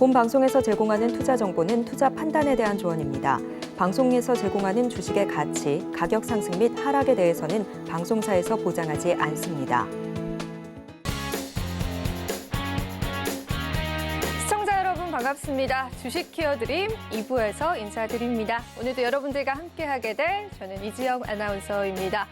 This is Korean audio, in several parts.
본 방송에서 제공하는 투자 정보는 투자 판단에 대한 조언입니다. 방송에서 제공하는 주식의 가치, 가격 상승 및 하락에 대해서는 방송사에서 보장하지 않습니다. 시청자 여러분 반갑습니다. 주식 키워드림 2부에서 인사드립니다. 오늘도 여러분들과 함께하게 될 저는 이지영 아나운서입니다.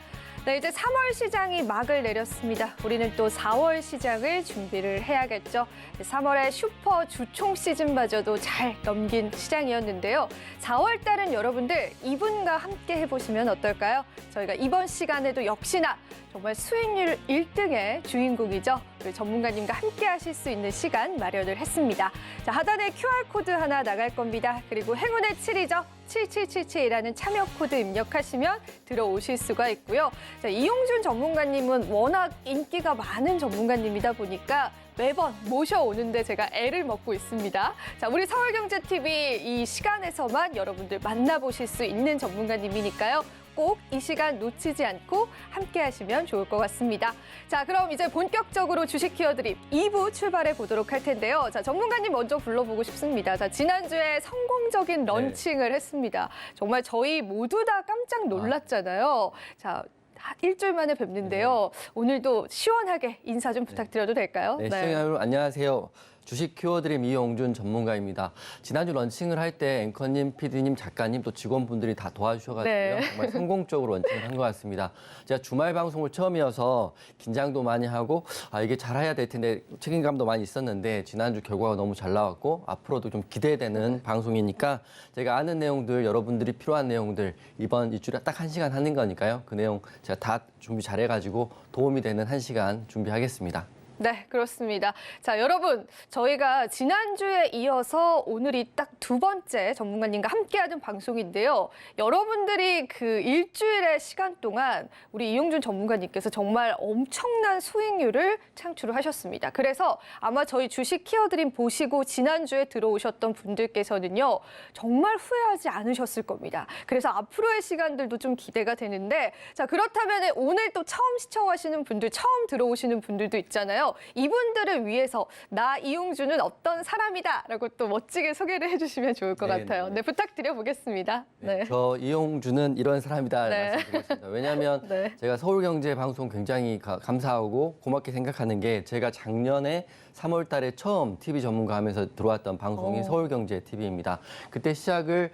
네, 이제 3월 시장이 막을 내렸습니다. 우리는 또 4월 시장을 준비를 해야겠죠. 3월의 슈퍼 주총 시즌마저도 잘 넘긴 시장이었는데요. 4월 달은 여러분들 이분과 함께 해보시면 어떨까요? 저희가 이번 시간에도 역시나 정말 수익률 1등의 주인공이죠. 우리 전문가님과 함께 하실 수 있는 시간 마련을 했습니다. 자, 하단에 QR코드 하나 나갈 겁니다. 그리고 행운의 7이죠. 7777이라는 참여 코드 입력하시면 들어오실 수가 있고요. 자, 이용준 전문가님은 워낙 인기가 많은 전문가님이다 보니까 매번 모셔오는데 제가 애를 먹고 있습니다. 자, 우리 서울경제TV 이 시간에서만 여러분들 만나보실 수 있는 전문가님이니까요. 꼭 이 시간 놓치지 않고 함께 하시면 좋을 것 같습니다. 자, 그럼 이제 본격적으로 주식 키워드림 2부 출발해 보도록 할 텐데요. 자, 전문가님 먼저 불러보고 싶습니다. 자, 지난주에 성공적인 런칭을 했습니다. 정말 저희 모두 다 깜짝 놀랐잖아요. 자, 일주일 만에 뵙는데요. 오늘도 시원하게 인사 좀 부탁드려도 될까요? 네, 시청자 여러분 안녕하세요. 주식 키워드림 이용준 전문가입니다. 지난주 런칭을 할 때 앵커님, PD님, 작가님 또 직원분들이 다 도와주셔가지고요. 네. 정말 성공적으로 런칭을 한 것 같습니다. 제가 주말 방송을 처음이어서 긴장도 많이 하고 이게 잘해야 될 텐데 책임감도 많이 있었는데 지난주 결과가 너무 잘 나왔고 앞으로도 좀 기대되는 방송이니까 제가 아는 내용들, 여러분들이 필요한 내용들 이번 일주일에 딱 1시간 하는 거니까요. 그 내용 제가 다 준비 잘해가지고 도움이 되는 1시간 준비하겠습니다. 네, 그렇습니다. 자, 여러분, 저희가 지난주에 이어서 오늘이 딱 두 번째 전문가님과 함께하는 방송인데요. 여러분들이 그 일주일의 시간 동안 우리 이용준 전문가님께서 정말 엄청난 수익률을 창출을 하셨습니다. 그래서 아마 저희 주식 키워드림 보시고 지난주에 들어오셨던 분들께서는요, 정말 후회하지 않으셨을 겁니다. 그래서 앞으로의 시간들도 좀 기대가 되는데, 자, 그렇다면 오늘 또 처음 시청하시는 분들, 처음 들어오시는 분들도 있잖아요. 이분들을 위해서 나 이용준은 어떤 사람이다라고 또 멋지게 소개를 해주시면 좋을 것 같아요. 네, 부탁드려 보겠습니다. 네. 저 이용준은 이런 사람이다 네. 말씀드리겠습니다. 왜냐하면 네. 제가 서울경제 방송 굉장히 감사하고 고맙게 생각하는 게 제가 작년에 3월 달에 처음 TV 전문가 하면서 들어왔던 방송이 서울경제 TV입니다. 그때 시작을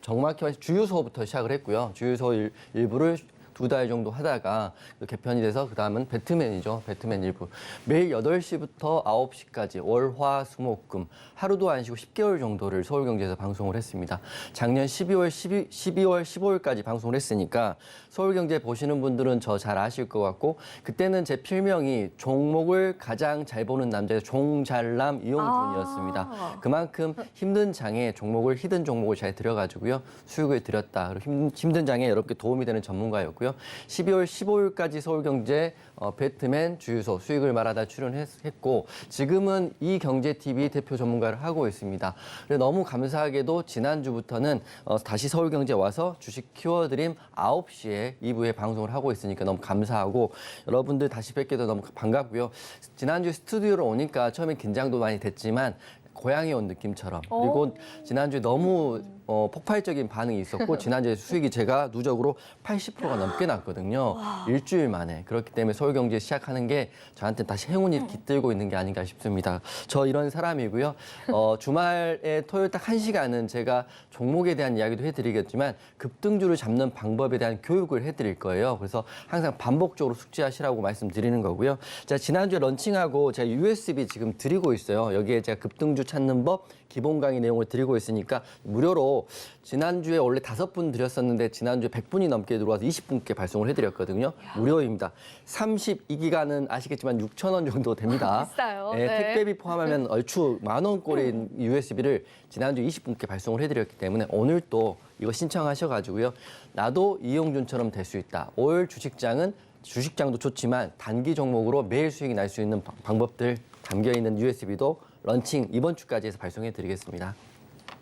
정확히 말해서 주유소부터 시작을 했고요. 주유소 일부를 2달 정도 하다가 개편이 돼서 그다음은 배트맨이죠. 배트맨 일부. 매일 8시부터 9시까지 월화수목금 하루도 안 쉬고 10개월 정도를 서울경제에서 방송을 했습니다. 작년 12월 15일까지 방송을 했으니까 서울경제 보시는 분들은 저 잘 아실 것 같고 그때는 제 필명이 종목을 가장 잘 보는 남자 종잘남 이용준이었습니다. 그만큼 힘든 장에 종목을 히든 종목을 잘 들여가지고요. 수익을 드렸다. 그리고 힘든 장에 여러분께 도움이 되는 전문가였고요. 12월 15일까지 서울경제 배트맨 주유소 수익을 말하다 출연했고 지금은 이경제TV 대표 전문가를 하고 있습니다. 너무 감사하게도 지난주부터는 다시 서울경제 와서 주식 키워드림 9시에 2부에 방송을 하고 있으니까 너무 감사하고 여러분들 다시 뵙게 돼서 너무 반갑고요. 지난주 스튜디오로 오니까 처음에 긴장도 많이 됐지만 고향에 온 느낌처럼 그리고 지난주에 너무 폭발적인 반응이 있었고 지난주에 수익이 제가 누적으로 80%가 넘게 났거든요. 일주일 만에. 그렇기 때문에 서울경제 시작하는 게 저한테 다시 행운이 깃들고 있는 게 아닌가 싶습니다. 저 이런 사람이고요. 주말에 토요일 딱 1시간은 제가 종목에 대한 이야기도 해드리겠지만 급등주를 잡는 방법에 대한 교육을 해드릴 거예요. 그래서 항상 반복적으로 숙지하시라고 말씀드리는 거고요. 자, 지난주에 런칭하고 제가 USB 지금 드리고 있어요. 여기에 제가 급등주 찾는 법 기본 강의 내용을 드리고 있으니까 무료로 지난주에 원래 5분 드렸었는데 지난주에 100분이 넘게 들어와서 20분께 발송을 해드렸거든요. 무료입니다. 32기가는 아시겠지만 6,000원 정도 됩니다. 비싸요. 네, 네. 택배비 포함하면 얼추 10,000원꼴인 USB를 지난주 20분께 발송을 해드렸기 때문에 오늘 또 이거 신청하셔가지고요. 나도 이용준처럼 될 수 있다. 올 주식장도 좋지만 단기 종목으로 매일 수익이 날 수 있는 방법들 담겨있는 USB도 런칭 이번 주까지 해서 발송해 드리겠습니다.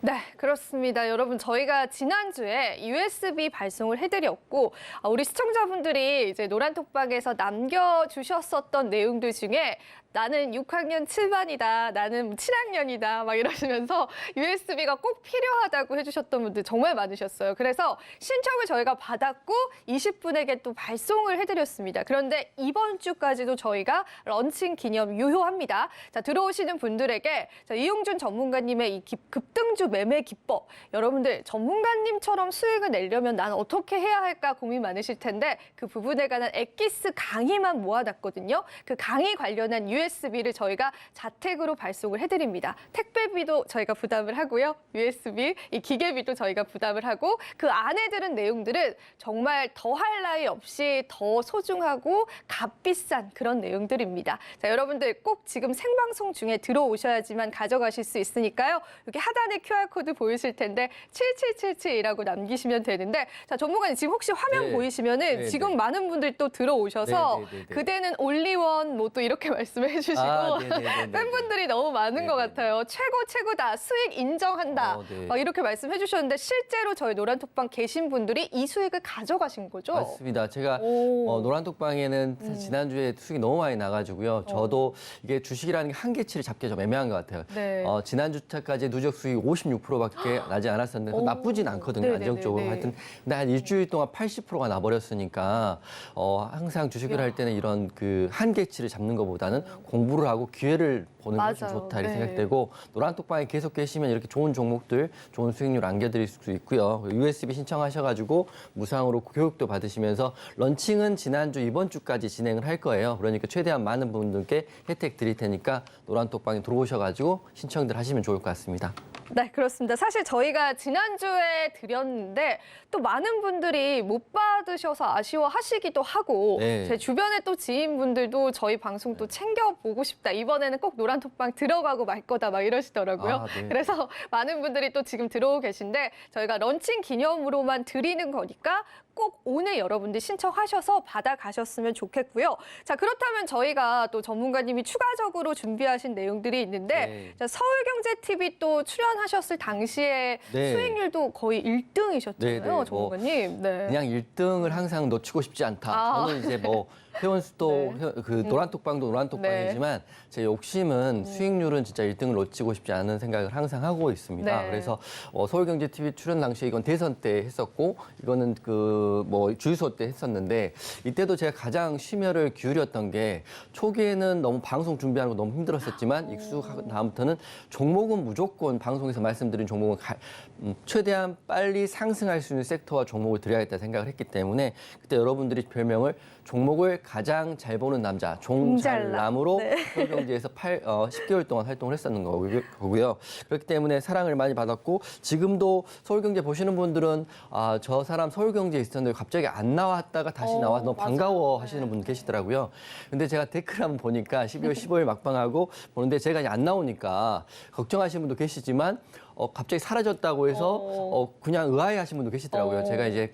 네, 그렇습니다. 여러분, 저희가 지난주에 USB 발송을 해드렸고 우리 시청자분들이 이제 노란톡방에서 남겨주셨었던 내용들 중에 나는 6학년 7반이다. 나는 7학년이다. 막 이러시면서 USB가 꼭 필요하다고 해주셨던 분들 정말 많으셨어요. 그래서 신청을 저희가 받았고 20분에게 또 발송을 해드렸습니다. 그런데 이번 주까지도 저희가 런칭 기념 유효합니다. 자, 들어오시는 분들에게 자, 이용준 전문가님의 이 급등주 매매 기법. 여러분들 전문가님처럼 수익을 내려면 난 어떻게 해야 할까 고민 많으실 텐데 그 부분에 관한 엑기스 강의만 모아놨거든요. 그 강의 관련한 USB를 저희가 자택으로 발송을 해드립니다. 택배비도 저희가 부담을 하고요. USB, 이 기계비도 저희가 부담을 하고 그 안에 들은 내용들은 정말 더할 나위 없이 더 소중하고 값비싼 그런 내용들입니다. 자, 여러분들 꼭 지금 생방송 중에 들어오셔야지만 가져가실 수 있으니까요. 여기 하단에 QR코드 보이실 텐데 7777이라고 남기시면 되는데 자, 전문가님 지금 혹시 화면 네. 보이시면은 네, 지금 네. 많은 분들 또 들어오셔서 네, 네, 네, 네. 그대는 올리원 뭐 또 이렇게 말씀해 주시고 네네네네. 팬분들이 너무 많은 것 네네. 같아요. 최고다. 수익 인정한다. 네. 막 이렇게 말씀해 주셨는데 실제로 저희 노란톡방 계신 분들이 이 수익을 가져가신 거죠? 맞습니다. 제가 오. 노란톡방에는 지난주에 수익이 너무 많이 나가지고요. 저도 이게 주식이라는 게 한계치를 잡기가 좀 애매한 것 같아요. 네. 지난주까지 누적 수익이 56%밖에 나지 않았었는데 오. 나쁘진 않거든요. 네네네네. 안정적으로. 하여튼 근데 한 일주일 동안 80%가 나버렸으니까 항상 주식을 할 때는 이런 그 한계치를 잡는 것보다는 공부를 하고 기회를 보는 게 훨씬 맞아요. 좋다 이렇게 네. 생각되고 노란톡방에 계속 계시면 이렇게 좋은 종목들, 좋은 수익률 안겨드릴 수 있고요. USB 신청하셔가지고 무상으로 교육도 받으시면서 런칭은 지난주, 이번 주까지 진행을 할 거예요. 그러니까 최대한 많은 분들께 혜택 드릴 테니까 노란톡방에 들어오셔가지고 신청들 하시면 좋을 것 같습니다. 네, 그렇습니다. 사실 저희가 지난주에 드렸는데 또 많은 분들이 못 받으셔서 아쉬워하시기도 하고 네. 제 주변에 또 지인분들도 저희 방송 또 챙겨보고 싶다. 이번에는 꼭 노란톡방 들어가고 말 거다 막 이러시더라고요. 아, 네. 그래서 많은 분들이 또 지금 들어오고 계신데 저희가 런칭 기념으로만 드리는 거니까 꼭 오늘 여러분들 신청하셔서 받아가셨으면 좋겠고요. 자, 그렇다면 저희가 또 전문가님이 추가적으로 준비하신 내용들이 있는데 네. 자, 서울경제TV 또 출연하셨을 당시에 네. 수익률도 거의 1등이셨잖아요, 네, 네. 전문가님. 네. 그냥 1등을 항상 놓치고 싶지 않다. 아. 저는 이제 뭐 회원수도 그 노란톡방도 노란톡방이지만 제 욕심은 수익률은 진짜 1등을 놓치고 싶지 않은 생각을 항상 하고 있습니다. 네. 그래서 서울경제TV 출연 당시에 이건 대선 때 했었고 이거는 그 뭐 주유소 때 했었는데 이때도 제가 가장 심혈을 기울였던 게 초기에는 너무 방송 준비하는 거 너무 힘들었었지만 익숙하고 다음부터는 종목은 무조건 방송에서 말씀드린 종목은 최대한 빨리 상승할 수 있는 섹터와 종목을 드려야겠다 생각을 했기 때문에 그때 여러분들이 별명을 종목을 가장 잘 보는 남자 종잘남으로 네. 서울경제에서 10개월 동안 활동을 했었는 거고요. 그렇기 때문에 사랑을 많이 받았고 지금도 서울경제 보시는 분들은 저 사람 서울경제에 있었는데 갑자기 안 나왔다가 다시 나와서 너무 반가워 하시는 분 계시더라고요. 근데 제가 댓글 한번 보니까 12월 15일 막방하고 보는데 제가 이제 안 나오니까 걱정하시는 분도 계시지만 갑자기 사라졌다고 해서 그냥 의아해하시는 분도 계시더라고요. 제가 이제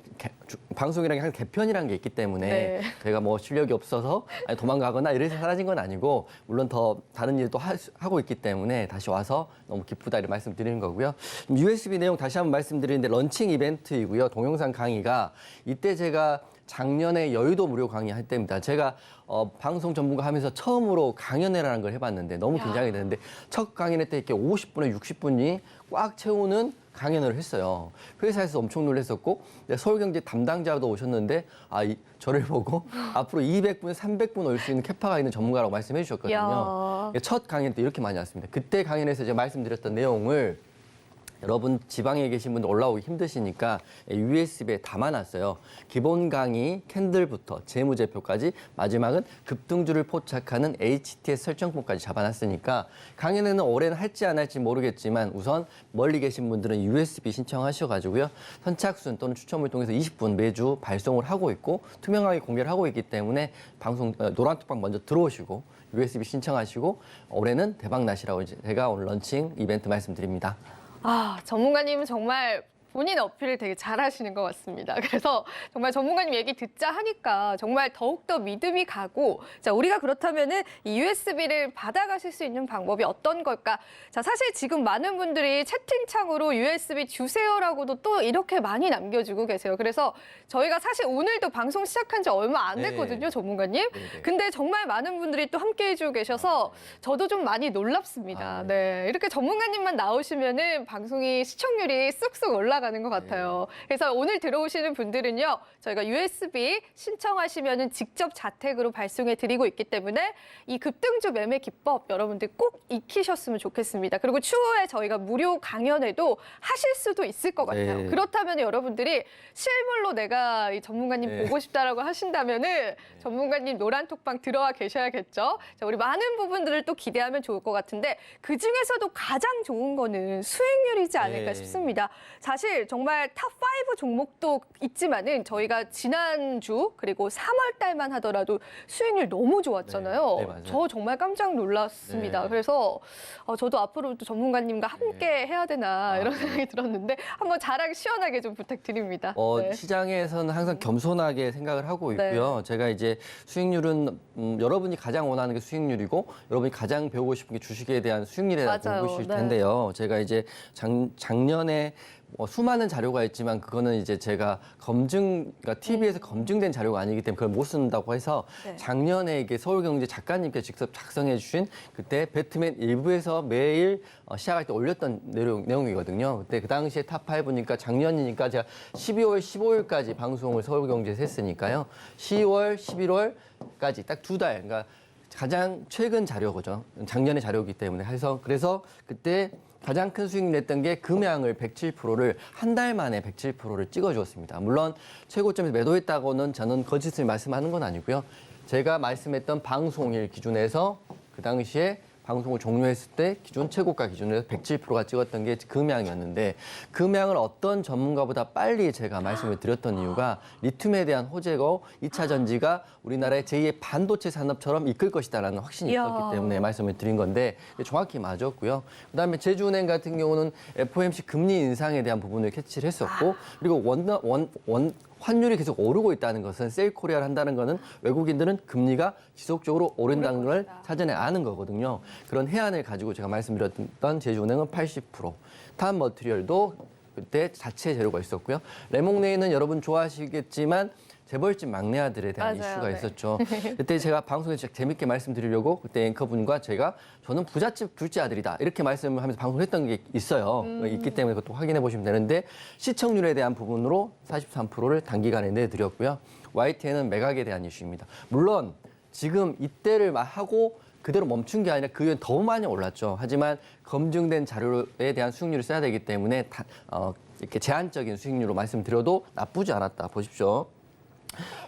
방송이랑 한 개편이라는 게 있기 때문에 네. 제가 뭐 실력이 없어서 도망가거나 이래서 사라진 건 아니고 물론 더 다른 일도 하고 있기 때문에 다시 와서 너무 기쁘다 이런 말씀드리는 거고요. USB 내용 다시 한번 말씀드리는데 런칭 이벤트이고요. 동영상 강의가 이때 제가 작년에 여의도 무료 강의할 때입니다. 제가 방송 전문가 하면서 처음으로 강연회라는 걸 해봤는데 너무 긴장이 되는데 첫 강연회 때 이렇게 50분에 60분이 꽉 채우는 강연을 했어요. 회사에서 엄청 놀랐었고 서울경제 담당자도 오셨는데 저를 보고 앞으로 200분, 300분 올 수 있는 캐파가 있는 전문가라고 말씀해 주셨거든요. 첫 강연 때 이렇게 많이 왔습니다. 그때 강연에서 제가 말씀드렸던 내용을 여러분 지방에 계신 분들 올라오기 힘드시니까 USB에 담아놨어요. 기본 강의 캔들부터 재무제표까지 마지막은 급등주를 포착하는 HTS 설정법까지 잡아놨으니까 강연에는 올해는 할지 안 할지 모르겠지만 우선 멀리 계신 분들은 USB 신청하셔가지고요. 선착순 또는 추첨을 통해서 20분 매주 발송을 하고 있고 투명하게 공개를 하고 있기 때문에 방송 노란톡방 먼저 들어오시고 USB 신청하시고 올해는 대박 나시라고 제가 오늘 런칭 이벤트 말씀드립니다. 전문가님은 정말 본인 어필을 되게 잘하시는 것 같습니다. 그래서 정말 전문가님 얘기 듣자 하니까 정말 더욱더 믿음이 가고, 자, 우리가 그렇다면은 이 USB를 받아가실 수 있는 방법이 어떤 걸까? 자, 사실 지금 많은 분들이 채팅창으로 USB 주세요라고도 또 이렇게 많이 남겨주고 계세요. 그래서 저희가 사실 오늘도 방송 시작한 지 얼마 안 됐거든요, 네. 전문가님. 네네. 근데 정말 많은 분들이 또 함께 해주고 계셔서 저도 좀 많이 놀랍습니다. 아, 네. 이렇게 전문가님만 나오시면은 방송이 시청률이 쑥쑥 올라가는 것 같아요. 그래서 오늘 들어오시는 분들은요, 저희가 USB 신청하시면은 직접 자택으로 발송해 드리고 있기 때문에 이 급등주 매매 기법 여러분들 꼭 익히셨으면 좋겠습니다. 그리고 추후에 저희가 무료 강연에도 하실 수도 있을 것 같아요. 네. 그렇다면 여러분들이 실물로 내가 이 전문가님 네. 보고 싶다라고 하신다면은 전문가님 노란 톡방 들어와 계셔야겠죠. 자, 우리 많은 부분들을 또 기대하면 좋을 것 같은데 그 중에서도 가장 좋은 거는 수익률이지 않을까 네. 싶습니다. 사실 정말 탑5 종목도 있지만은 저희가 지난주 그리고 3월 달만 하더라도 수익률 너무 좋았잖아요. 네, 맞아요. 저 정말 깜짝 놀랐습니다. 네. 그래서 저도 앞으로도 전문가님과 함께 해야 되나 이런 네. 생각이 들었는데 한번 자랑 시원하게 좀 부탁드립니다. 네. 시장에서는 항상 겸손하게 생각을 하고 있고요. 제가 이제 수익률은 여러분이 가장 원하는 게 수익률이고 여러분이 가장 배우고 싶은 게 주식에 대한 수익률에 대한 맞아요. 공부실 네. 텐데요. 제가 이제 작년에 수많은 자료가 있지만 그거는 이제 제가 그러니까 TV에서 검증된 자료가 아니기 때문에 그걸 못 쓴다고 해서 네. 작년에 이게 서울경제 작가님께 직접 작성해 주신 그때 배트맨 일부에서 매일 시작할 때 올렸던 내용이거든요. 그때 그 당시에 탑5니까 작년이니까 제가 12월 15일까지 방송을 서울경제에서 했으니까요. 10월, 11월까지 딱 2달, 그러니까 가장 최근 자료거죠. 작년의 자료이기 때문에 그래서 그때 가장 큰 수익 냈던 게 금양을 107%를 한 달 만에 107%를 찍어주었습니다. 물론 최고점에서 매도했다고는 저는 거짓을 말씀하는 건 아니고요. 제가 말씀했던 방송일 기준에서 그 당시에 방송을 종료했을 때 기준 최고가 기준으로 107%가 찍었던 게 금양이었는데 금양을 어떤 전문가보다 빨리 제가 말씀을 드렸던 이유가 리튬에 대한 호재고 2차 전지가 우리나라의 제2의 반도체 산업처럼 이끌 것이다라는 확신이 이야. 있었기 때문에 말씀을 드린 건데 정확히 맞았고요. 그다음에 제주은행 같은 경우는 FOMC 금리 인상에 대한 부분을 캐치를 했었고 그리고 환율이 계속 오르고 있다는 것은 셀 코리아를 한다는 것은 외국인들은 금리가 지속적으로 오른다는 걸 사전에 아는 거거든요. 그런 해안을 가지고 제가 말씀드렸던 제주은행은 80%, 탄 머티리얼도 그때 자체 재료가 있었고요. 레몽레이는 여러분 좋아하시겠지만 재벌집 막내 아들에 대한 맞아요. 이슈가 네. 있었죠. 그때 제가 방송에서 재밌게 말씀드리려고 그때 앵커분과 제가 저는 부잣집 둘째 아들이다 이렇게 말씀을 하면서 방송을 했던 게 있어요. 있기 때문에 그것도 확인해 보시면 되는데 시청률에 대한 부분으로 43%를 단기간에 내드렸고요. YTN은 매각에 대한 이슈입니다. 물론 지금 이때를 하고 그대로 멈춘 게 아니라 그 이후에 더 많이 올랐죠. 하지만 검증된 자료에 대한 수익률을 써야 되기 때문에 이렇게 제한적인 수익률로 말씀드려도 나쁘지 않았다. 보십시오.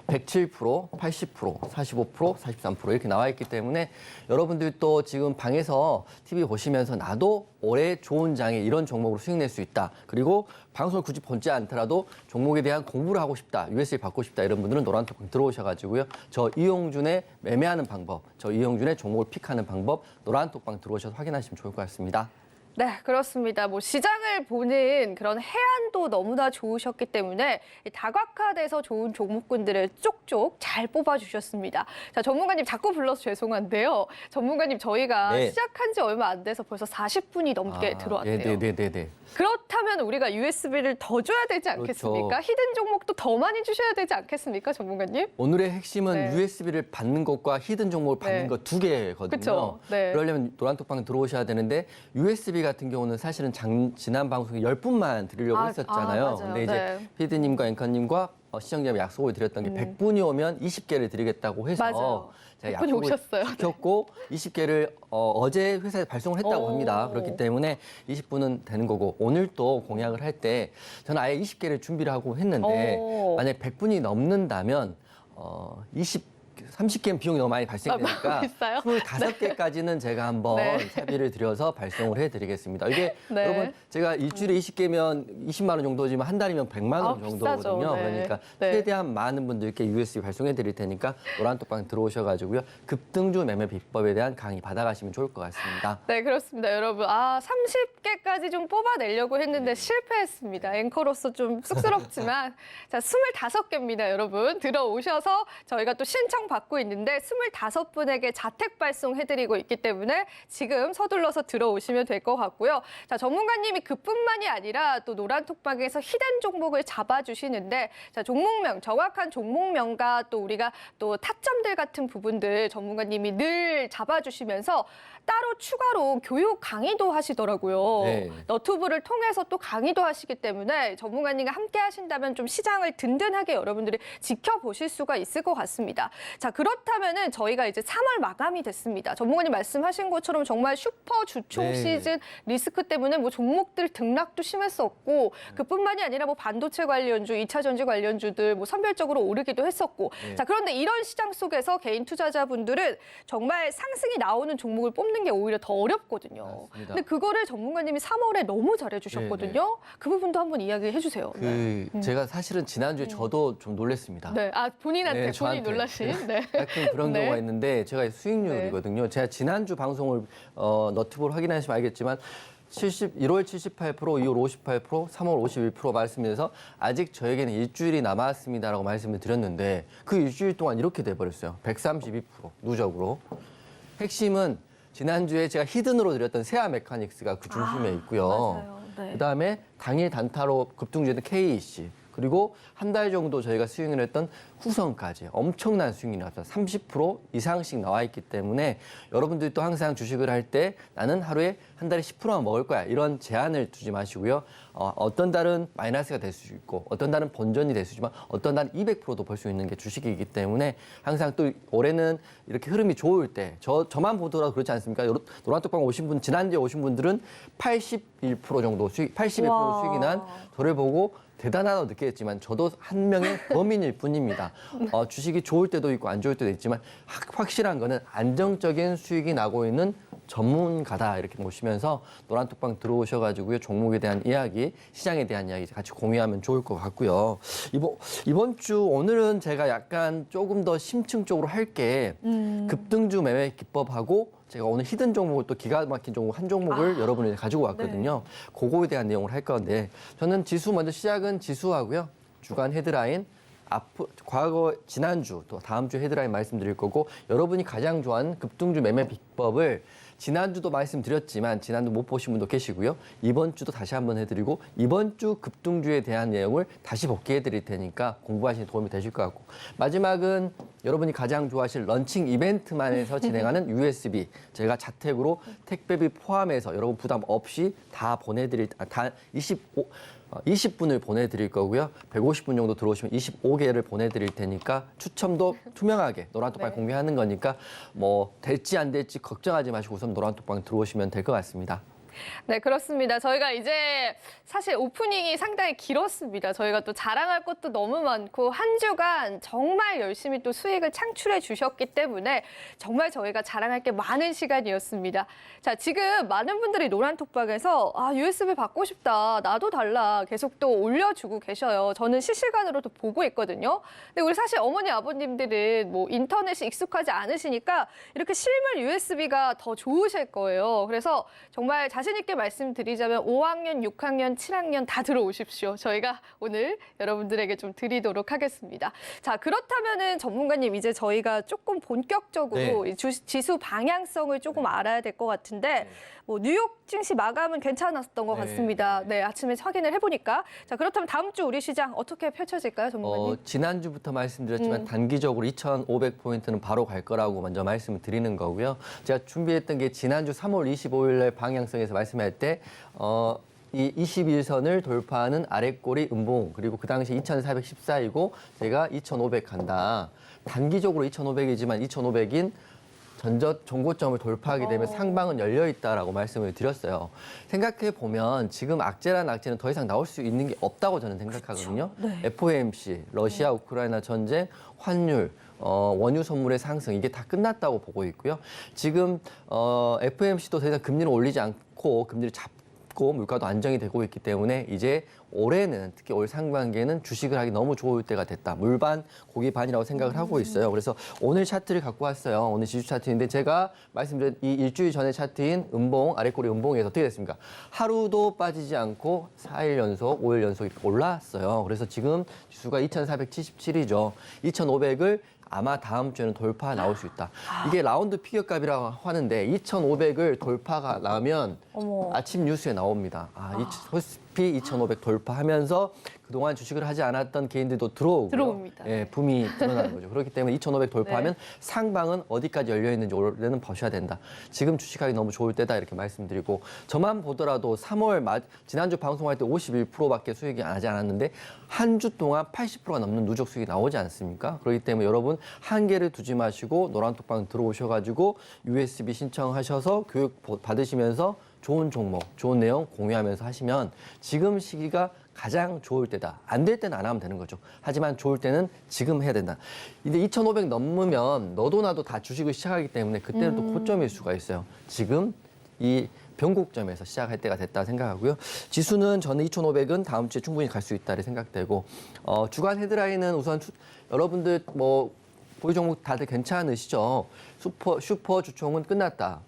107%, 80%, 45%, 43% 이렇게 나와 있기 때문에 여러분들 또 지금 방에서 TV 보시면서 나도 올해 좋은 장에 이런 종목으로 수익 낼 수 있다. 그리고 방송을 굳이 보지 않더라도 종목에 대한 공부를 하고 싶다. USB 받고 싶다. 이런 분들은 노란톡방 들어오셔가지고요. 저 이용준의 매매하는 방법, 저 이용준의 종목을 픽하는 방법 노란톡방 들어오셔서 확인하시면 좋을 것 같습니다. 네, 그렇습니다. 뭐 시장을 보는 그런 해안도 너무나 좋으셨기 때문에 이 다각화돼서 좋은 종목군들을 쪽쪽 잘 뽑아주셨습니다. 자, 전문가님 자꾸 불러서 죄송한데요. 전문가님 저희가 네. 시작한 지 얼마 안 돼서 벌써 40분이 넘게 들어왔대요. 네네네. 그렇다면 우리가 USB를 더 줘야 되지 않겠습니까? 그렇죠. 히든 종목도 더 많이 주셔야 되지 않겠습니까, 전문가님? 오늘의 핵심은 네. USB를 받는 것과 히든 종목을 받는 네. 것 두 개거든요. 그쵸. 네. 그러려면 노란톡방 들어오셔야 되는데 USB 같은 경우는 사실은 지난 방송에 10분만 드리려고 했었잖아요. 맞아요. 근데 이제 네. PD님과 앵커님과 시청자님 약속을 드렸던 게 100분이 오면 20개를 드리겠다고 해서 맞아요. 제가 100분이 약속을 오셨어요. 지켰고 20개를 어제 회사에 발송을 했다고 오. 합니다. 그렇기 때문에 20분은 되는 거고 오늘 또 공약을 할 때 저는 아예 20개를 준비를 하고 했는데 오. 만약에 100분이 넘는다면 30개는 비용이 너무 많이 발생되니까 비싸요? 25개까지는 제가 한번 네. 사비를 들여서 발송을 해드리겠습니다. 이게 네. 여러분 제가 일주일에 20개면 20만 원 정도지만 한 달이면 100만 원 아, 정도거든요. 비싸죠. 네. 그러니까 네. 최대한 많은 분들께 USB 발송해 드릴 테니까 노란톡방 들어오셔가지고요. 급등주 매매 비법에 대한 강의 받아가시면 좋을 것 같습니다. 네, 그렇습니다, 여러분. 30개까지 좀 뽑아내려고 했는데 실패했습니다. 앵커로서 좀 쑥스럽지만. 자, 25개입니다, 여러분. 들어오셔서 저희가 또 신청받고 있는데 25분에게 자택 발송해드리고 있기 때문에 지금 서둘러서 들어오시면 될 것 같고요. 자, 전문가님이 그뿐만이 아니라 또 노란톡방에서 히든 종목을 잡아주시는데 자, 종목명, 정확한 종목명과 또 우리가 또 타점들 같은 부분들 전문가님이 늘 잡아주시면서 따로 추가로 교육 강의도 하시더라고요. 네. 너튜브를 통해서 또 강의도 하시기 때문에 전문가님과 함께 하신다면 좀 시장을 든든하게 여러분들이 지켜보실 수가 있을 것 같습니다. 자, 그렇다면은 저희가 이제 3월 마감이 됐습니다. 전문가님 말씀하신 것처럼 정말 슈퍼 주총 네. 시즌 리스크 때문에 뭐 종목들 등락도 심했었고 그뿐만이 아니라 뭐 반도체 관련주, 2차 전지 관련주들 뭐 선별적으로 오르기도 했었고 네. 자, 그런데 이런 시장 속에서 개인 투자자분들은 정말 상승이 나오는 종목을 뽑는 게 오히려 더 어렵거든요. 맞습니다. 근데 그거를 전문가님이 3월에 너무 잘해주셨거든요. 그 부분도 한번 이야기해 주세요. 제가 사실은 지난주에 저도 좀 놀랐습니다. 네, 본인한테 네, 본인 저한테. 놀라신. 네. 가끔 그런 네. 경우가 있는데 제가 수익률이거든요. 제가 지난주 방송을 너튜브로 확인하시면 알겠지만 1월 78%, 2월 58%, 3월 51% 말씀드려서 아직 저에게는 일주일이 남았습니다라고 말씀을 드렸는데 그 일주일 동안 이렇게 돼버렸어요. 132% 누적으로. 핵심은 지난주에 제가 히든으로 드렸던 세아 메카닉스가 그 중심에 있고요. 맞아요. 네. 그다음에 당일 단타로 급등주였던 KEC 그리고 한 달 정도 저희가 스윙을 했던 후성까지 엄청난 스윙이 나왔어요. 30% 이상씩 나와 있기 때문에 여러분들이 또 항상 주식을 할 때 나는 하루에 한 달에 10%만 먹을 거야. 이런 제한을 두지 마시고요. 어떤 달은 마이너스가 될 수 있고 어떤 달은 본전이 될 수 있지만 어떤 달은 200%도 벌 수 있는 게 주식이기 때문에 항상 또 올해는 이렇게 흐름이 좋을 때 저만 보더라도 그렇지 않습니까? 노란톡방 오신 분 지난주에 오신 분들은 81% 정도 수익, 81% 와. 수익이 난 저를 보고 대단하다고 느끼겠지만 저도 한 명의 범인일 뿐입니다. 주식이 좋을 때도 있고 안 좋을 때도 있지만 확실한 거는 안정적인 수익이 나고 있는 전문가다 이렇게 모시면서 노란톡방 들어오셔가지고요. 종목에 대한 이야기, 시장에 대한 이야기 같이 공유하면 좋을 것 같고요. 이번 주 오늘은 제가 약간 조금 더 심층적으로 할게 급등주 매매 기법하고 제가 오늘 히든 종목을 또 기가 막힌 종목 한 종목을 여러분이 가지고 왔거든요. 그거에 대한 내용을 할 건데 저는 지수 먼저 시작은 지수하고요. 주간 헤드라인 과거 지난주 또 다음 주 헤드라인 말씀드릴 거고 여러분이 가장 좋아하는 급등주 매매 비법을 지난주도 말씀드렸지만 지난주 못 보신 분도 계시고요. 이번 주도 다시 한번 해드리고 이번 주 급등주에 대한 내용을 다시 복귀해 드릴 테니까 공부하시는 데 도움이 되실 것 같고 마지막은 여러분이 가장 좋아하실 런칭 이벤트만에서 진행하는 USB 제가 자택으로 택배비 포함해서 여러분 부담 없이 다 보내드릴 다 20분을 보내드릴 거고요. 150분 정도 들어오시면 25개를 보내드릴 테니까 추첨도 투명하게 노란톡방 네. 공개하는 거니까 뭐 될지 안 될지 걱정하지 마시고 우선 노란톡방 들어오시면 될 것 같습니다. 네, 그렇습니다. 저희가 이제 사실 오프닝이 상당히 길었습니다. 저희가 또 자랑할 것도 너무 많고 한 주간 정말 열심히 또 수익을 창출해 주셨기 때문에 정말 저희가 자랑할 게 많은 시간이었습니다. 자, 지금 많은 분들이 노란톡방에서 USB 받고 싶다. 나도 달라. 계속 또 올려주고 계셔요. 저는 실시간으로도 보고 있거든요. 근데 우리 사실 어머니 아버님들은 뭐 인터넷이 익숙하지 않으시니까 이렇게 실물 USB가 더 좋으실 거예요. 그래서 정말 자신 있게 말씀드리자면 5학년, 6학년, 7학년 다 들어오십시오. 저희가 오늘 여러분들에게 좀 드리도록 하겠습니다. 자, 그렇다면은 전문가님 이제 저희가 조금 본격적으로 이 지수 방향성을 조금 알아야 될 것 같은데 뭐 뉴욕 증시 마감은 괜찮았던 것 같습니다. 네, 아침에 확인을 해보니까. 자, 그렇다면 다음 주 우리 시장 어떻게 펼쳐질까요, 전문가님? 지난주부터 말씀드렸지만 단기적으로 2,500포인트는 바로 갈 거라고 먼저 말씀을 드리는 거고요. 제가 준비했던 게 지난주 3월 25일 날 방향성에서 말씀할 때 이 21선을 돌파하는 아랫꼬리 음봉 그리고 그 당시 2,414이고 제가 2,500 간다. 단기적으로 2,500이지만 2,500인 전고점을 돌파하게 되면 상방은 열려 있다라고 말씀을 드렸어요. 생각해 보면 지금 악재란 악재는 더 이상 나올 수 있는 게 없다고 저는 생각하거든요. FOMC, 러시아 우크라이나 전쟁, 환율, 원유 선물의 상승 이게 다 끝났다고 보고 있고요. 지금 FOMC도 더 이상 금리를 올리지 않고 금리를 잡고 물가도 안정이 되고 있기 때문에 이제 올해는 특히 올 상반기에는 주식을 하기 너무 좋을 때가 됐다. 물반 고기 반이라고 생각을 하고 있어요. 그래서 오늘 차트를 갖고 왔어요. 오늘 지수 차트인데 제가 말씀드린 이 일주일 전의 차트인 음봉 아래꼬리 음봉에서 어떻게 됐습니까? 하루도 빠지지 않고 4일 연속, 5일 연속 이렇게 올라왔어요. 그래서 지금 지수가 2,477이죠. 2,500을 아마 다음 주에는 돌파 나올 수 있다. 이게 라운드 피겨값이라고 하는데 2,500을 돌파가 나면 아침 뉴스에 나옵니다. 코스피 2,500 돌파하면서 그동안 주식을 하지 않았던 개인들도 들어옵니다. 예, 붐이 드러나는 거죠. 그렇기 때문에 2,500 돌파하면 상방은 어디까지 열려 있는지 올해는 보셔야 된다. 지금 주식하기 너무 좋을 때다 이렇게 말씀드리고 저만 보더라도 3월 지난주 방송할 때 51%밖에 수익이 나지 않았는데 한 주 동안 80%가 넘는 누적 수익이 나오지 않습니까? 그렇기 때문에 여러분 한계를 두지 마시고 노란톡방 들어오셔가지고 USB 신청하셔서 교육 받으시면서 좋은 종목, 좋은 내용 공유하면서 하시면 지금 시기가 가장 좋을 때다. 안 될 때는 안 하면 되는 거죠. 하지만 좋을 때는 지금 해야 된다. 근데 2,500 넘으면 너도 나도 다 주식을 시작하기 때문에 그때는 또 고점일 수가 있어요. 지금 이 변곡점에서 시작할 때가 됐다 생각하고요. 지수는 저는 2,500은 다음 주에 충분히 갈 수 있다고 생각되고 주간 헤드라인은 우선 여러분들 뭐 보유 종목 다들 괜찮으시죠? 슈퍼 주총은 끝났다.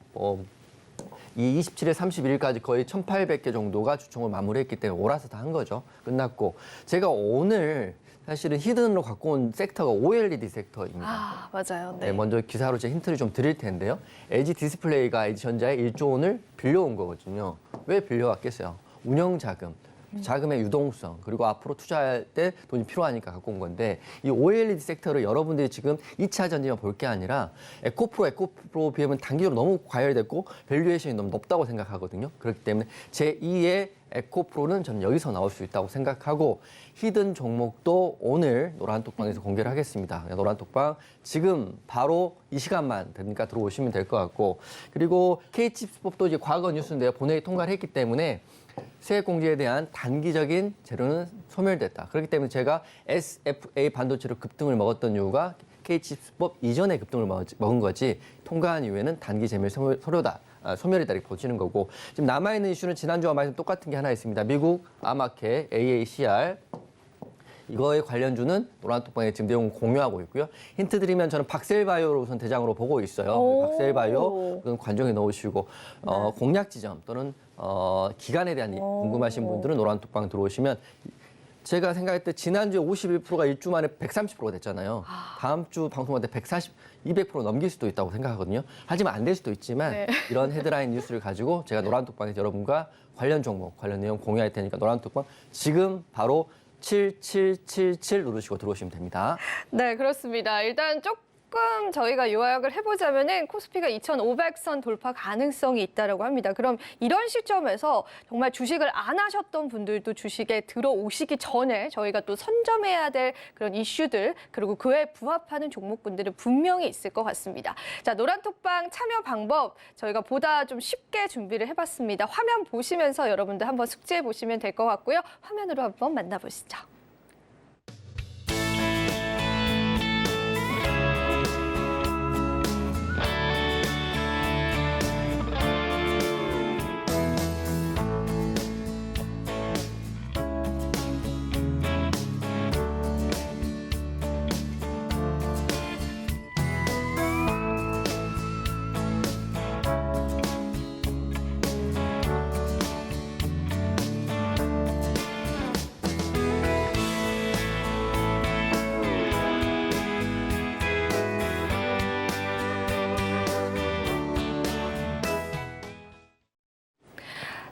이 27일, 31일까지 거의 1,800개 정도가 주총을 마무리했기 때문에 올라서 다 한 거죠. 끝났고 제가 오늘 사실은 히든으로 갖고 온 섹터가 OLED 섹터입니다. 맞아요. 네, 먼저 기사로 제 힌트를 좀 드릴 텐데요. LG 디스플레이가 LG전자의 1조 원을 빌려온 거거든요. 왜 빌려왔겠어요? 운영 자금. 자금의 유동성 그리고 앞으로 투자할 때 돈이 필요하니까 갖고 온 건데 이 OLED 섹터를 여러분들이 지금 2차 전지만 볼 게 아니라 에코프로 비하면 단기적으로 너무 과열됐고 밸류에이션이 너무 높다고 생각하거든요. 그렇기 때문에 제2의 에코프로는 저는 여기서 나올 수 있다고 생각하고 히든 종목도 오늘 노란톡방에서 공개를 하겠습니다. 노란톡방 지금 바로 이 시간만 되니까 들어오시면 될 것 같고 그리고 K칩스법도 이제 과거 뉴스인데요. 본회의 통과를 했기 때문에 세액 공제에 대한 단기적인 재료는 소멸됐다. 그렇기 때문에 제가 SFA 반도체로 급등을 먹었던 이유가 K칩스법 이전에 급등을 먹은 거지 통과한 이후에는 단기 재멸 소멸이다 이렇게 보시는 거고 지금 남아있는 이슈는 지난주와 말씀 똑같은 게 하나 있습니다. 미국 아마케 AACR 이거에 관련주는 노란톡방에 지금 내용 공유하고 있고요. 힌트 드리면 저는 박셀바이오를 우선 대장으로 보고 있어요. 박셀바이오 그건 관종에 넣으시고 공략 지점 또는 기간에 대한 궁금하신 분들은 노란톡방 들어오시면 제가 생각할 때 지난주에 51%가 1주 만에 130%가 됐잖아요. 다음 주 방송할 때 140, 200% 넘길 수도 있다고 생각하거든요. 하지만 안 될 수도 있지만 이런 헤드라인 뉴스를 가지고 제가 노란톡방에서 여러분과 관련 종목, 관련 내용 공유할 테니까 노란톡방 지금 바로 7777 누르시고 들어오시면 됩니다. 네, 그렇습니다. 일단 조금 저희가 요약을 해보자면은 코스피가 2,500선 돌파 가능성이 있다라고 합니다. 그럼 이런 시점에서 정말 주식을 안 하셨던 분들도 주식에 들어오시기 전에 저희가 또 선점해야 될 그런 이슈들 그리고 그에 부합하는 종목군들은 분명히 있을 것 같습니다. 자, 노란톡방 참여 방법 저희가 보다 좀 쉽게 준비를 해봤습니다. 화면 보시면서 여러분들 한번 숙지해 보시면 될 것 같고요. 화면으로 한번 만나보시죠.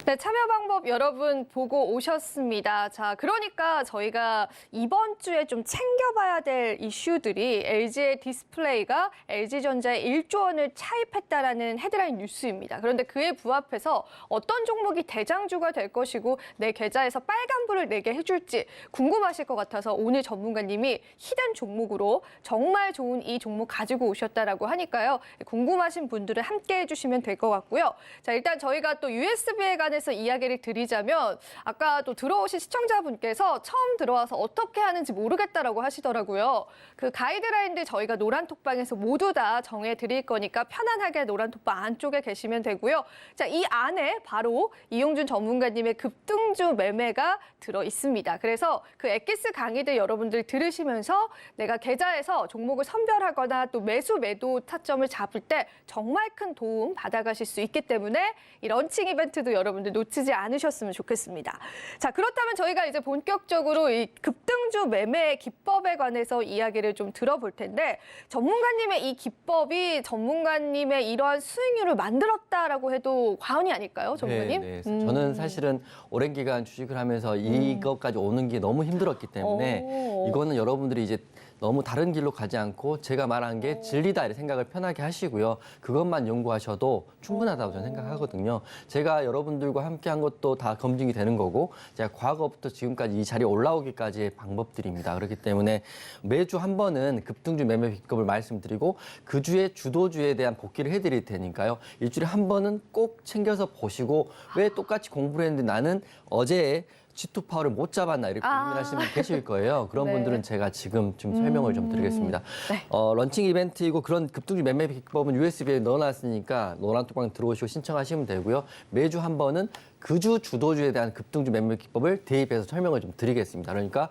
네, 참여 방법 여러분 보고 오셨습니다. 자, 그러니까 저희가 이번 주에 좀 챙겨봐야 될 이슈들이 LG의 디스플레이가 LG전자에 1조 원을 차입했다라는 헤드라인 뉴스입니다. 그런데 그에 부합해서 어떤 종목이 대장주가 될 것이고 내 계좌에서 빨간불을 내게 해줄지 궁금하실 것 같아서 오늘 전문가님이 히든 종목으로 정말 좋은 이 종목 가지고 오셨다라고 하니까요. 궁금하신 분들은 함께 해주시면 될 것 같고요. 자, 일단 저희가 또 USB에 관해서 이야기를 드리자면 아까 또 들어오신 시청자분께서 처음 들어와서 어떻게 하는지 모르겠다라고 하시더라고요. 그 가이드라인들 저희가 노란톡방에서 모두 다 정해드릴 거니까 편안하게 노란톡방 안쪽에 계시면 되고요. 자, 이 안에 바로 이용준 전문가님의 급등주 매매가 들어 있습니다. 그래서 그 엑기스 강의들 여러분들 들으시면서 내가 계좌에서 종목을 선별하거나 또 매수 매도 타점을 잡을 때 정말 큰 도움 받아가실 수 있기 때문에 이 런칭 이벤트도 여러분들 놓치지 않으셨으면 좋겠습니다. 자, 그렇다면 저희가 이제 본격적으로 이 급등주 매매 기법에 관해서 이야기를 좀 들어볼 텐데 전문가님의 이 기법이 전문가님의 이러한 수익률을 만들었다라고 해도 과언이 아닐까요, 전문가님? 네. 저는 사실은 오랜 기간 주식을 하면서 이것까지 오는 게 너무 힘들었기 때문에 이거는 여러분들이 이제 너무 다른 길로 가지 않고 제가 말한 게 진리다 이렇게 생각을 편하게 하시고요. 그것만 연구하셔도 충분하다고 저는 생각하거든요. 제가 여러분들과 함께 한 것도 다 검증이 되는 거고 제가 과거부터 지금까지 이 자리에 올라오기까지의 방법들입니다. 그렇기 때문에 매주 한 번은 급등주 매매 비법을 말씀드리고 그 주에 주도주에 대한 복귀를 해드릴 테니까요. 일주일에 한 번은 꼭 챙겨서 보시고 왜 똑같이 공부를 했는데 나는 어제 G2 파워를 못 잡았나 이렇게 고민하시는 분 계실 거예요. 그런 네. 분들은 제가 지금 좀 설명을 좀 드리겠습니다. 네. 런칭 이벤트이고 그런 급등주 매매 비법은 USB에 넣어놨으니까 노란톡방 들어오시고 신청하시면 되고요. 매주 한 번은 그 주 주도주에 대한 급등주 매매 비법을 대입해서 설명을 좀 드리겠습니다. 그러니까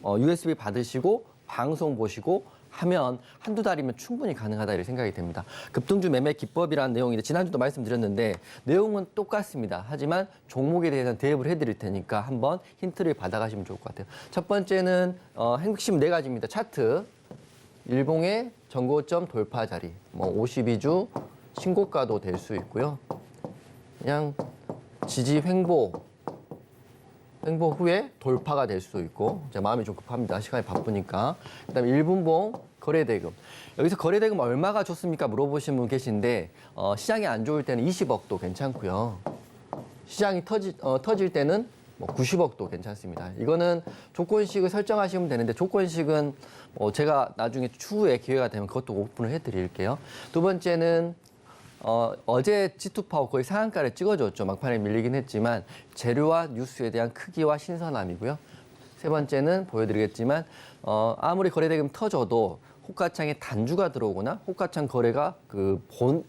USB 받으시고 방송 보시고 하면 한두 달이면 충분히 가능하다 이렇게 생각이 됩니다. 급등주 매매 기법이라는 내용인데 지난주도 말씀드렸는데 내용은 똑같습니다. 하지만 종목에 대해서는 대입을 해드릴 테니까 한번 힌트를 받아가시면 좋을 것 같아요. 첫 번째는 핵심 4가지입니다. 차트, 일봉의 전고점 돌파 자리, 52주 신고가도 될 수 있고요. 그냥 지지 횡보 후에 돌파가 될 수도 있고 제 마음이 좀 급합니다. 시간이 바쁘니까. 그다음에 1분봉 거래대금. 여기서 거래대금 얼마가 좋습니까? 물어보신 분 계신데 시장이 안 좋을 때는 20억도 괜찮고요. 시장이 터질 때는 90억도 괜찮습니다. 이거는 조건식을 설정하시면 되는데 조건식은 제가 나중에 추후에 기회가 되면 그것도 오픈을 해드릴게요. 두 번째는 어제 G2 파워 거의 상한가를 찍어줬죠. 막판에 밀리긴 했지만 재료와 뉴스에 대한 크기와 신선함이고요. 세 번째는 보여드리겠지만 아무리 거래대금 터져도 호가창에 단주가 들어오거나 호가창 거래가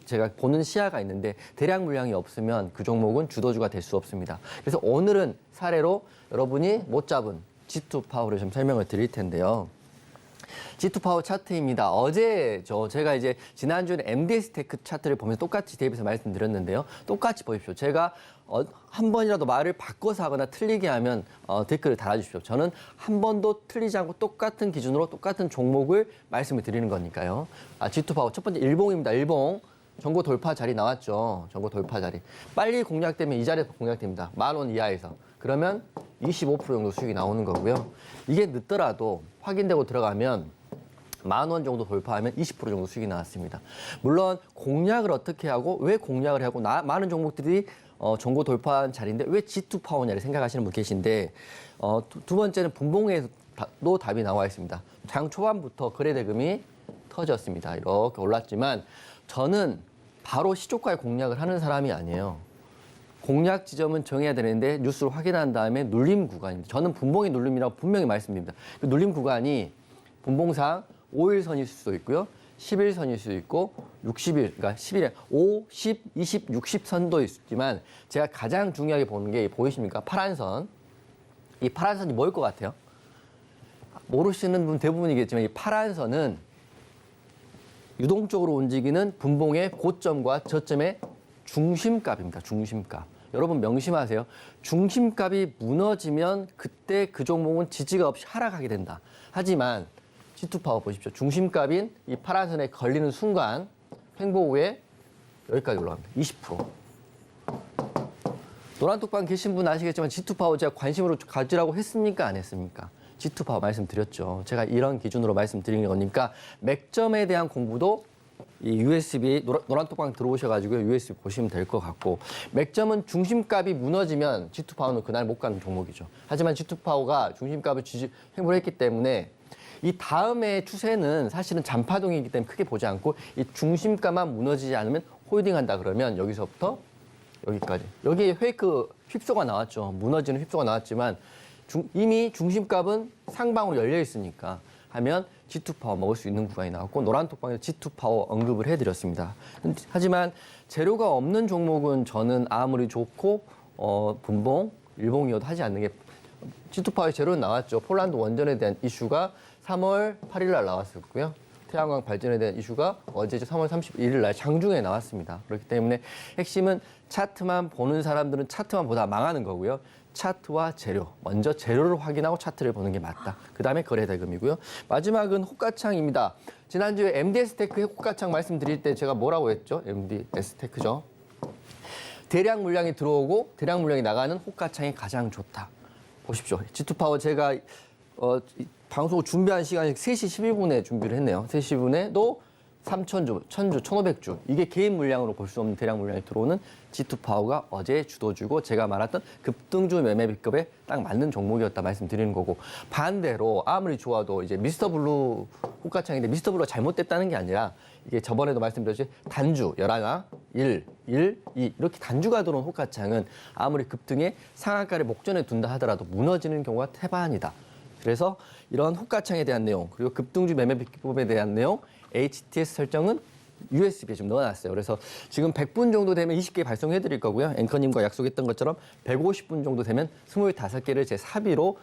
제가 보는 시야가 있는데 대량 물량이 없으면 그 종목은 주도주가 될 수 없습니다. 그래서 오늘은 사례로 여러분이 못 잡은 G2 파워를 좀 설명을 드릴 텐데요. G2 파워 차트입니다. 어제 제가 이제 지난주에 MDS 테크 차트를 보면서 똑같이 대입해서 말씀드렸는데요. 똑같이 보십시오. 제가 한 번이라도 말을 바꿔서 하거나 틀리게 하면 댓글을 달아주십시오. 저는 한 번도 틀리지 않고 똑같은 기준으로 똑같은 종목을 말씀을 드리는 거니까요. G2 파워 첫 번째 일봉입니다. 일봉. 전고 돌파 자리 나왔죠. 전고 돌파 자리. 빨리 공략되면 이 자리에서 공략됩니다. 10,000원 이하에서. 그러면 25% 정도 수익이 나오는 거고요. 이게 늦더라도 확인되고 들어가면 10,000원 정도 돌파하면 20% 정도 수익이 나왔습니다. 물론 공략을 어떻게 하고 왜 공략을 하고 많은 종목들이 전고 돌파한 자리인데 왜 G2 파워냐를 생각하시는 분 계신데 두 번째는 분봉에도 답이 나와 있습니다. 장 초반부터 거래대금이 터졌습니다. 이렇게 올랐지만 저는 바로 시초가에 공략을 하는 사람이 아니에요. 공략 지점은 정해야 되는데 뉴스를 확인한 다음에 눌림 구간입니다. 저는 분봉의 눌림이라고 분명히 말씀드립니다. 그 눌림 구간이 분봉상 5일선일 수도 있고요. 10일선일 수도 있고 60일, 그러니까 10일에 5, 10, 20, 60선도 있지만 제가 가장 중요하게 보는 게 보이십니까? 파란 선. 이 파란 선이 뭐일 것 같아요? 모르시는 분 대부분이겠지만 이 파란 선은 유동적으로 움직이는 분봉의 고점과 저점의 중심값입니다. 중심값. 여러분 명심하세요. 중심값이 무너지면 그때 그 종목은 지지가 없이 하락하게 된다. 하지만 G2 파워 보십시오. 중심값인 이 파란 선에 걸리는 순간 횡보 후에 여기까지 올라갑니다. 20%. 노란톡방 계신 분 아시겠지만 G2 파워 제가 관심으로 가지라고 했습니까? 안 했습니까? G2 파워 말씀드렸죠. 제가 이런 기준으로 말씀드리는 거니까 맥점에 대한 공부도 이 USB 노란톡방 들어오셔가지고 USB 보시면 될 것 같고 맥점은 중심값이 무너지면 G2 파워는 그날 못 가는 종목이죠. 하지만 G2 파워가 중심값을 횡보를 했기 때문에 이 다음의 추세는 사실은 잔파동이기 때문에 크게 보지 않고 이 중심값만 무너지지 않으면 홀딩한다 그러면 여기서부터 여기까지. 여기 페이크 휩소가 나왔죠. 무너지는 휩소가 나왔지만 이미 중심값은 상방으로 열려 있으니까 하면 G2 파워 먹을 수 있는 구간이 나왔고 노란톡방에서 G2 파워 언급을 해드렸습니다. 하지만 재료가 없는 종목은 저는 아무리 좋고 분봉, 일봉이어도 하지 않는 게 G2 파워의 재료는 나왔죠. 폴란드 원전에 대한 이슈가 3월 8일 날 나왔었고요. 태양광 발전에 대한 이슈가 어제 3월 31일 날 장중에 나왔습니다. 그렇기 때문에 핵심은 차트만 보는 사람들은 차트만 보다 망하는 거고요. 차트와 재료, 먼저 재료를 확인하고 차트를 보는 게 맞다. 그다음에 거래 대금이고요. 마지막은 호가창입니다. 지난주에 MDS테크의 호가창 말씀드릴 때 제가 뭐라고 했죠? MDS테크죠. 대량 물량이 들어오고 대량 물량이 나가는 호가창이 가장 좋다. 보십시오. G2파워 제가 방송을 준비한 시간이 3시 12분에 준비를 했네요. 3시 10분에도 3,000주, 1,000주, 1,500주. 이게 개인 물량으로 볼 수 없는 대량 물량이 들어오는 G2파워가 어제 주도주고 제가 말했던 급등주 매매 B급에 딱 맞는 종목이었다 말씀드리는 거고 반대로 아무리 좋아도 이제 미스터블루 호가창인데 미스터블루가 잘못됐다는 게 아니라 이게 저번에도 말씀드렸듯이 단주, 열하나, 1, 2 이렇게 단주가 들어온 호가창은 아무리 급등에 상한가를 목전에 둔다 하더라도 무너지는 경우가 태반이다. 그래서 이런 호가창에 대한 내용 그리고 급등주 매매 비법에 대한 내용 HTS 설정은 USB에 좀 넣어놨어요. 그래서 지금 100분 정도 되면 20개 발송해 드릴 거고요. 앵커님과 약속했던 것처럼 150분 정도 되면 25개를 제 사비로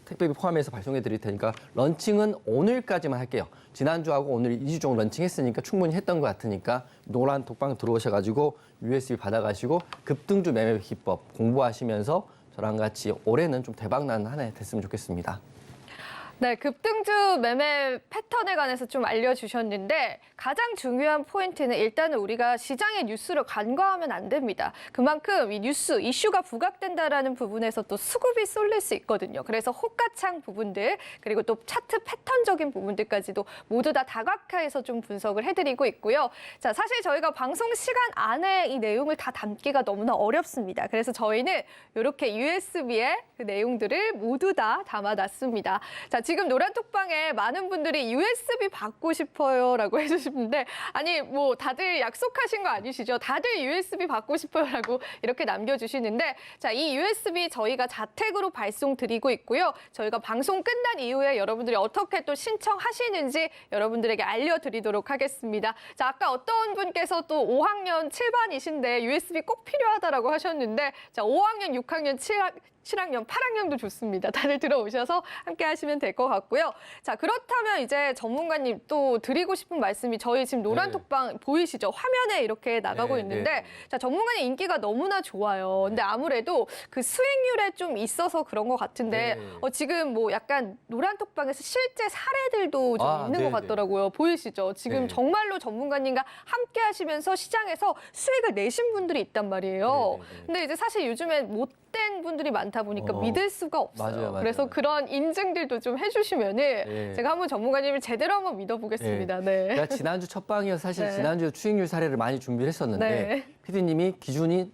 택배비 포함해서 발송해 드릴 테니까 런칭은 오늘까지만 할게요. 지난주하고 오늘 2주 정도 런칭했으니까 충분히 했던 것 같으니까 노란 톡방 들어오셔가지고 USB 받아가시고 급등주 매매 기법 공부하시면서 저랑 같이 올해는 좀 대박나는 한 해 됐으면 좋겠습니다. 네, 급등주 매매 패턴에 관해서 좀 알려주셨는데 가장 중요한 포인트는 일단은 우리가 시장의 뉴스를 간과하면 안 됩니다. 그만큼 이 뉴스, 이슈가 부각된다라는 부분에서 또 수급이 쏠릴 수 있거든요. 그래서 호가창 부분들 그리고 또 차트 패턴적인 부분들까지도 모두 다 다각화해서 좀 분석을 해드리고 있고요. 자, 사실 저희가 방송 시간 안에 이 내용을 다 담기가 너무나 어렵습니다. 그래서 저희는 이렇게 USB에 그 내용들을 모두 다 담아놨습니다. 자, 지금 노란톡방에 많은 분들이 USB 받고 싶어요라고 해주시는데 아니 뭐 다들 약속하신 거 아니시죠? 다들 USB 받고 싶어요라고 이렇게 남겨주시는데 자, 이 USB 저희가 자택으로 발송 드리고 있고요. 저희가 방송 끝난 이후에 여러분들이 어떻게 또 신청하시는지 여러분들에게 알려드리도록 하겠습니다. 자, 아까 어떤 분께서 또 5학년 7반이신데 USB 꼭 필요하다라고 하셨는데 자, 5학년, 6학년, 7학년, 8학년도 좋습니다. 다들 들어오셔서 함께 하시면 될 것 같고요. 자, 그렇다면 이제 전문가님 또 드리고 싶은 말씀이 저희 지금 노란톡방 보이시죠? 화면에 이렇게 나가고 있는데 자, 전문가님 인기가 너무나 좋아요. 근데 아무래도 그 수익률에 좀 있어서 그런 것 같은데 지금 뭐 약간 노란톡방에서 실제 사례들도 좀 있는 것 같더라고요. 보이시죠? 지금 정말로 전문가님과 함께 하시면서 시장에서 수익을 내신 분들이 있단 말이에요. 근데 이제 사실 요즘엔 못된 분들이 많다 보니까 믿을 수가 없어요. 맞아요. 그래서 그런 인증들도 좀 해주시면은 제가 한번 전문가님을 제대로 한번 믿어보겠습니다. 네. 제가 지난주 첫 방이어서 사실 네. 지난주 수익률 사례를 많이 준비를 했었는데 네. PD님이 기준이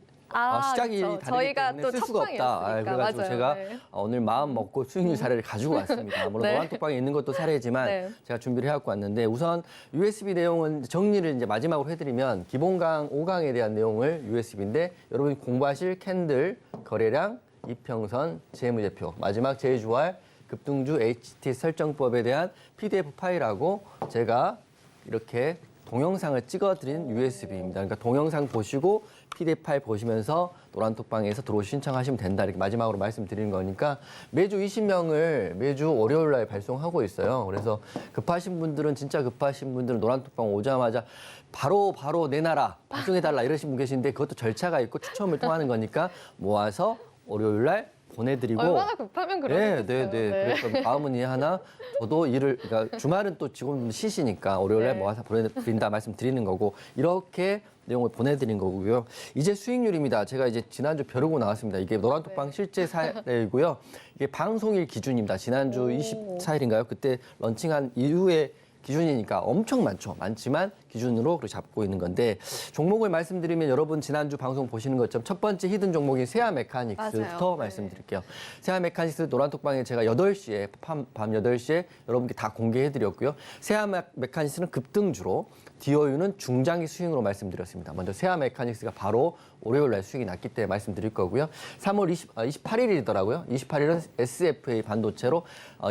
시작이 그렇죠. 다르기 저희가 때문에 또 쓸 수가 없다. 첫방이었으니까. 그래가지고 맞아요. 제가 네. 오늘 마음 먹고 수익률 사례를 가지고 왔습니다. 물론 네. 노란톡방에 있는 것도 사례지만 네. 제가 준비를 해갖고 왔는데 우선 USB 내용은 정리를 이제 마지막으로 해드리면 기본강 5강에 대한 내용을 USB인데 여러분이 공부하실 캔들, 거래량, 이평선, 재무제표, 마지막 제주할 급등주 HTS 설정법에 대한 PDF 파일하고 제가 이렇게 동영상을 찍어드린 USB입니다. 그러니까 동영상 보시고 PDF 파일 보시면서 노란톡방에서 들어오시 신청하시면 된다. 이렇게 마지막으로 말씀드리는 거니까 매주 20명을 매주 월요일 날 발송하고 있어요. 그래서 급하신 분들은 진짜 급하신 분들은 노란톡방 오자마자 바로 내놔라, 발송해달라 이러신 분 계신데 그것도 절차가 있고 추첨을 통하는 거니까 모아서 월요일 날 보내드리고 얼마나 급하면 그러겠어요. 네. 그래서 마음은 이해하나 저도 그러니까 주말은 또 직원 쉬시니까 월요일에 네. 모아서 보내드린다 말씀드리는 거고 이렇게 내용을 보내드린 거고요. 이제 수익률입니다. 제가 이제 지난주 벼르고 나왔습니다. 이게 노란톡방 실제 사례이고요. 이게 방송일 기준입니다. 지난주 24일인가요? 그때 런칭한 이후에 기준이니까 엄청 많죠. 많지만 기준으로 그렇게 잡고 있는 건데 종목을 말씀드리면 여러분 지난주 방송 보시는 것처럼 첫 번째 히든 종목인 세아 메카닉스부터 맞아요. 말씀드릴게요. 세아 메카닉스 노란톡방에 제가 8시에 밤 8시에 여러분께 다 공개해드렸고요. 세아 메카닉스는 급등주로 디오유는 중장기 수익으로 말씀드렸습니다. 먼저 세아 메카닉스가 바로 월요일 날 수익이 났기 때문에 말씀드릴 거고요. 3월 28일이더라고요. 28일은 SFA 반도체로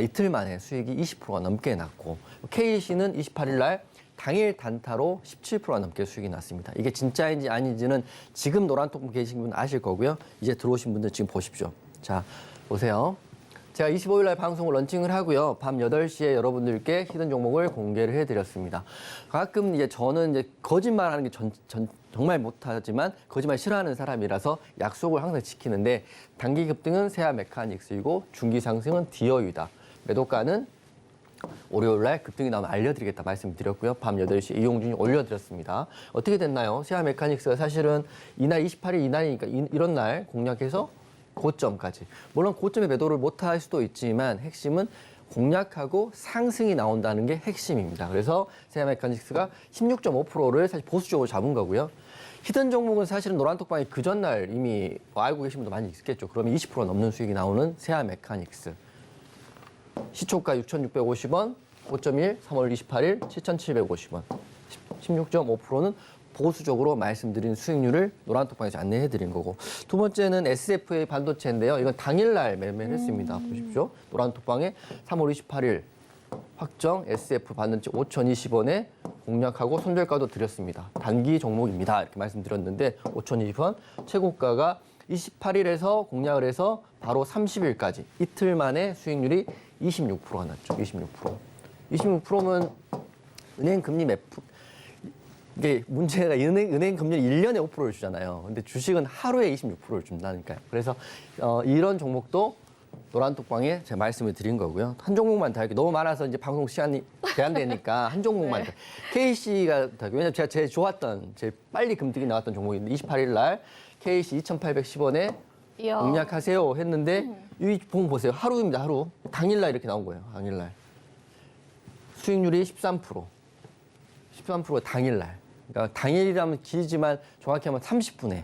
이틀 만에 수익이 20%가 넘게 났고 KC는 28일 날 당일 단타로 17%가 넘게 수익이 났습니다. 이게 진짜인지 아닌지는 지금 노란톡방 계신 분 아실 거고요. 이제 들어오신 분들 지금 보십시오. 자, 보세요. 제가 25일 날 방송을 런칭을 하고요. 밤 8시에 여러분들께 히든 종목을 공개를 해드렸습니다. 가끔 이제 저는 이제 거짓말하는 게 정말 못하지만 거짓말 싫어하는 사람이라서 약속을 항상 지키는데 단기 급등은 세아 메카닉스이고 중기 상승은 디어유다. 매도가는 월요일 날 급등이 나오면 알려드리겠다 말씀드렸고요. 밤 8시 이용준이 올려드렸습니다. 어떻게 됐나요? 세아 메카닉스가 사실은 이날 28일 이날이니까 이런 날 공략해서 고점까지. 물론 고점에 매도를 못할 수도 있지만 핵심은 공략하고 상승이 나온다는 게 핵심입니다. 그래서 세아 메카닉스가 16.5%를 사실 보수적으로 잡은 거고요. 히든 종목은 사실은 노란톡방이 그 전날 이미 알고 계신 분도 많이 있겠죠. 그러면 20% 넘는 수익이 나오는 세아 메카닉스. 시초가 6,650원, 5.1, 3월 28일 7,750원. 16.5%는 보수적으로 말씀드린 수익률을 노란톡방에서 안내해드린 거고 두 번째는 SFA 반도체인데요. 이건 당일날 매매를 했습니다. 보십시오. 노란톡방에 3월 28일 확정 SF 반도체 5,020원에 공략하고 손절가도 드렸습니다. 단기 종목입니다. 이렇게 말씀드렸는데 5,020원 최고가가 28일에서 공략을 해서 바로 30일까지 이틀 만에 수익률이 26%가 났죠. 26%. 26%면 은행 금리 이게 문제가 은행 금리는 1년에 5%를 주잖아요. 근데 주식은 하루에 26%를 준다니까요. 그래서 이런 종목도 노란톡방에 제가 말씀을 드린 거고요. 한 종목만 더 할게요. 너무 많아서 이제 방송 시간이 제한되니까 한 종목만 더. KC가 더. 왜냐면 제가 제일 좋았던, 제일 빨리 금등이 나왔던 종목인데 28일 날 KC 2,810원에 이야. 공략하세요 했는데 이 보면 보세요. 하루입니다. 하루. 당일날 이렇게 나온 거예요. 당일날. 수익률이 13%. 13% 당일날. 그러니까 당일이라면 길지만 정확히 하면 30분에.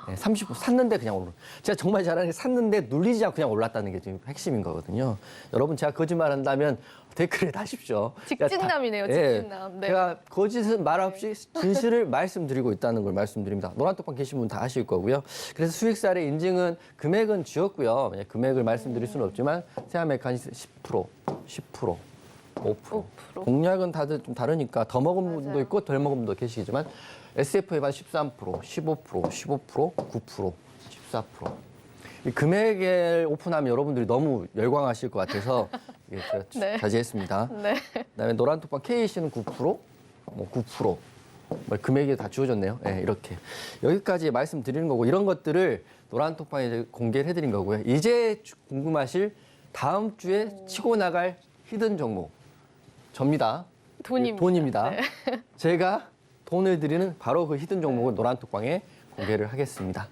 네, 30분 샀는데 그냥 오르. 제가 정말 잘하는 게 샀는데 눌리지 않고 그냥 올랐다는 게 지금 핵심인 거거든요. 여러분 제가 거짓말한다면 댓글에 다십시오. 직진남이네요. 직진남. 네. 제가 거짓은 말 없이 진실을 말씀드리고 있다는 걸 말씀드립니다. 노란톡방 계신 분 다 아실 거고요. 그래서 수익사례 인증은 금액은 지었고요. 금액을 말씀드릴 수는 없지만 세아 메카닉스 10%, 10%. 5%. 공략은 다들 좀 다르니까 더 먹은 분도 있고 덜 먹은 분도 계시지만 SF에 반 13%, 15%, 15%, 9%, 14%. 이 금액을 오픈하면 여러분들이 너무 열광하실 것 같아서 이게 제가 네. 자제했습니다. 네. 그다음에 노란톡방 KC는 9%, 9%. 금액이 다 주어졌네요. 네, 이렇게. 여기까지 말씀드리는 거고 이런 것들을 노란톡방에 공개를 해드린 거고요. 이제 궁금하실 다음 주에 치고 나갈 히든 종목. 접니다. 돈입니다. 네. 제가 돈을 드리는 바로 그 히든 종목을 노란톡방에 공개를 하겠습니다.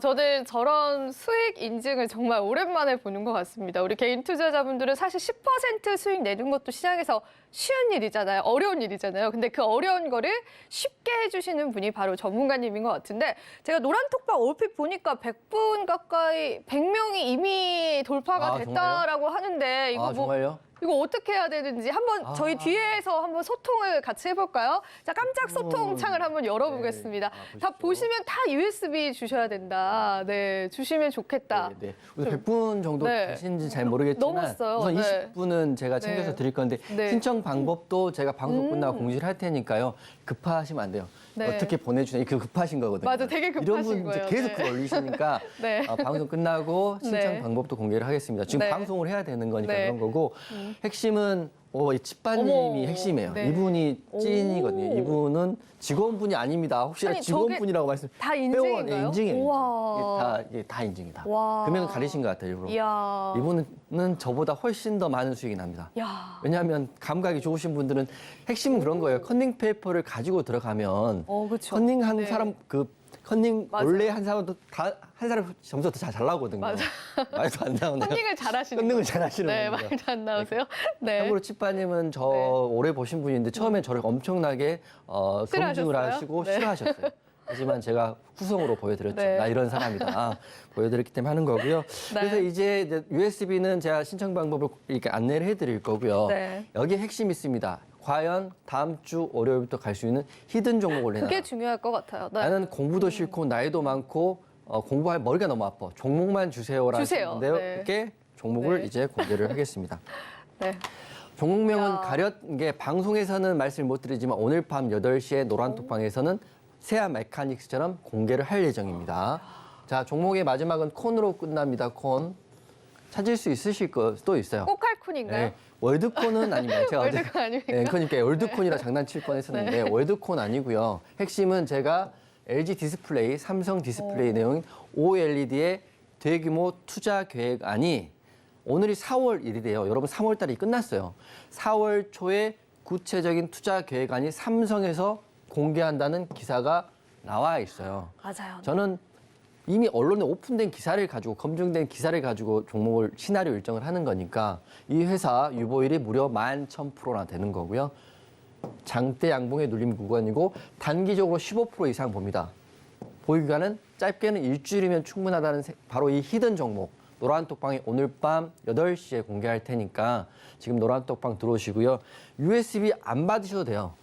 저는 저런 수익 인증을 정말 오랜만에 보는 것 같습니다. 우리 개인 투자자분들은 사실 10% 수익 내는 것도 시장에서 쉬운 일이잖아요. 어려운 일이잖아요. 근데 그 어려운 거를 쉽게 해주시는 분이 바로 전문가님인 것 같은데 제가 노란톡방 얼핏 보니까 100분 가까이 100명이 이미 돌파가 됐다라고 하는데 이거 정말요? 이거 어떻게 해야 되는지 한번 저희 뒤에서 한번 소통을 같이 해볼까요? 자, 깜짝 소통 창을 한번 열어보겠습니다. 네. 다 보시면 다 USB 주셔야 된다. 네, 주시면 좋겠다. 네. 우선 100분 정도 네. 되시는지 잘 모르겠지만 넘었어요. 우선 네. 20분은 제가 챙겨서 네. 드릴 건데 네. 신청 방법도 제가 방송 끝나고 공지를 할 테니까요. 급하시면 안 돼요. 네. 어떻게 보내주냐. 그 급하신 거거든요. 맞아, 되게 급하신 이런 분 거예요. 계속 네. 글 올리시니까 네. 방송 끝나고 신청 네. 방법도 공개를 하겠습니다. 지금 네. 방송을 해야 되는 거니까 네. 그런 거고 핵심은 이 칩바님이 어머. 핵심이에요. 네. 이분이 찐이거든요. 오. 이분은 직원분이 아닙니다. 혹시나 아니, 직원분이라고 말씀. 다 인증인가요? 인증이에요. 우와. 이게 다 인증이다. 와. 금액은 가리신 것 같아요, 일부러. 이야. 이분은 저보다 훨씬 더 많은 수익이 납니다. 야. 왜냐하면 감각이 좋으신 분들은 핵심은 그런 거예요. 컨닝 페이퍼를 가지고 들어가면 그렇죠. 컨닝하는 네. 사람 컨닝 맞아요. 원래 한 사람도 다 한 사람 점수가 더 잘 나오거든요. 맞아요. 말도 안 나오네요. 컨닝을 잘하시는 컨닝을 거죠. 잘하시는 네, 분이요. 말도 안 나오세요. 네. 참고로 치빠님은 저 네. 오래 보신 분인데 처음에 저를 엄청나게 검증을 싫어하셨어요? 하시고 네. 싫어하셨어요. 하지만 제가 후성으로 보여드렸죠. 네. 나 이런 사람이다. 보여드렸기 때문에 하는 거고요. 네. 그래서 이제 USB는 제가 신청 방법을 이렇게 안내를 해드릴 거고요. 네. 여기에 핵심이 있습니다. 과연 다음 주 월요일부터 갈 수 있는 히든 종목을 내놔. 그게 중요할 것 같아요. 네. 나는 공부도 싫고 나이도 많고 공부할 머리가 너무 아파. 종목만 주세요라는 주세요. 건데요. 네. 이렇게 종목을 네. 이제 공개를 하겠습니다. 네. 종목명은 야. 가렸 게 방송에서는 말씀을 못 드리지만 오늘 밤 8시에 노란톡방에서는 세아 메카닉스처럼 공개를 할 예정입니다. 자, 종목의 마지막은 콘으로 끝납니다. 콘. 찾을 수 있으실 것도 있어요. 꼬칼콘인가요? 네, 월드콘은 아닙니다. 제가 어제 월드콘 아닙니까? 앵커님께 월드콘이라 장난칠 뻔했었는데 월드콘 아니고요. 핵심은 제가 LG 디스플레이, 삼성 디스플레이 내용인 OLED의 대규모 투자 계획안이 오늘이 4월 1일이에요. 여러분 3월 달이 끝났어요. 4월 초에 구체적인 투자 계획안이 삼성에서 공개한다는 기사가 나와 있어요. 맞아요. 저는 이미 언론에 오픈된 기사를 가지고 검증된 기사를 가지고 종목을 시나리오 일정을 하는 거니까 이 회사 유보율이 무려 11,000%나 되는 거고요. 장대 양봉의 눌림 구간이고 단기적으로 15% 이상 봅니다. 보유기간은 짧게는 일주일이면 충분하다는 바로 이 히든 종목 노란톡방이 오늘 밤 8시에 공개할 테니까 지금 노란톡방 들어오시고요. USB 안 받으셔도 돼요.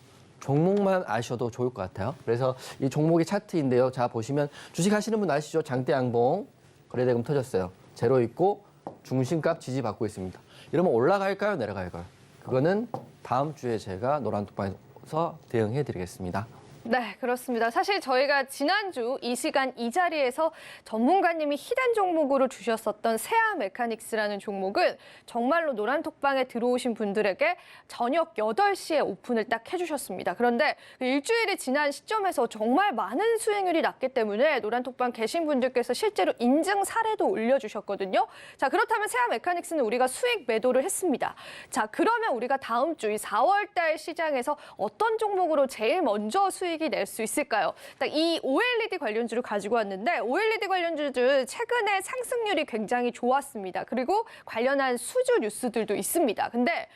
종목만 아셔도 좋을 것 같아요. 그래서 이 종목의 차트인데요. 자, 보시면 주식 하시는 분 아시죠? 장대 양봉 거래대금 터졌어요. 제로 있고 중심값 지지받고 있습니다. 이러면 올라갈까요? 내려갈까요? 그거는 다음 주에 제가 노란톡방에서 대응해 드리겠습니다. 네, 그렇습니다. 사실 저희가 지난주 이 시간 이 자리에서 전문가님이 히든 종목으로 주셨었던 세아 메카닉스라는 종목은 정말로 노란톡방에 들어오신 분들에게 저녁 8시에 오픈을 딱 해주셨습니다. 그런데 일주일이 지난 시점에서 정말 많은 수익률이 났기 때문에 노란톡방 계신 분들께서 실제로 인증 사례도 올려주셨거든요. 자, 그렇다면 세아 메카닉스는 우리가 수익 매도를 했습니다. 자, 그러면 우리가 다음 주 이 4월 달 시장에서 어떤 종목으로 제일 먼저 수익이 낼 수 있을까요? 딱 이 OLED 관련주를 가지고 왔는데 OLED 관련주들 최근에 상승률이 굉장히 좋았습니다. 그리고 관련한 수주 뉴스들도 있습니다. 근데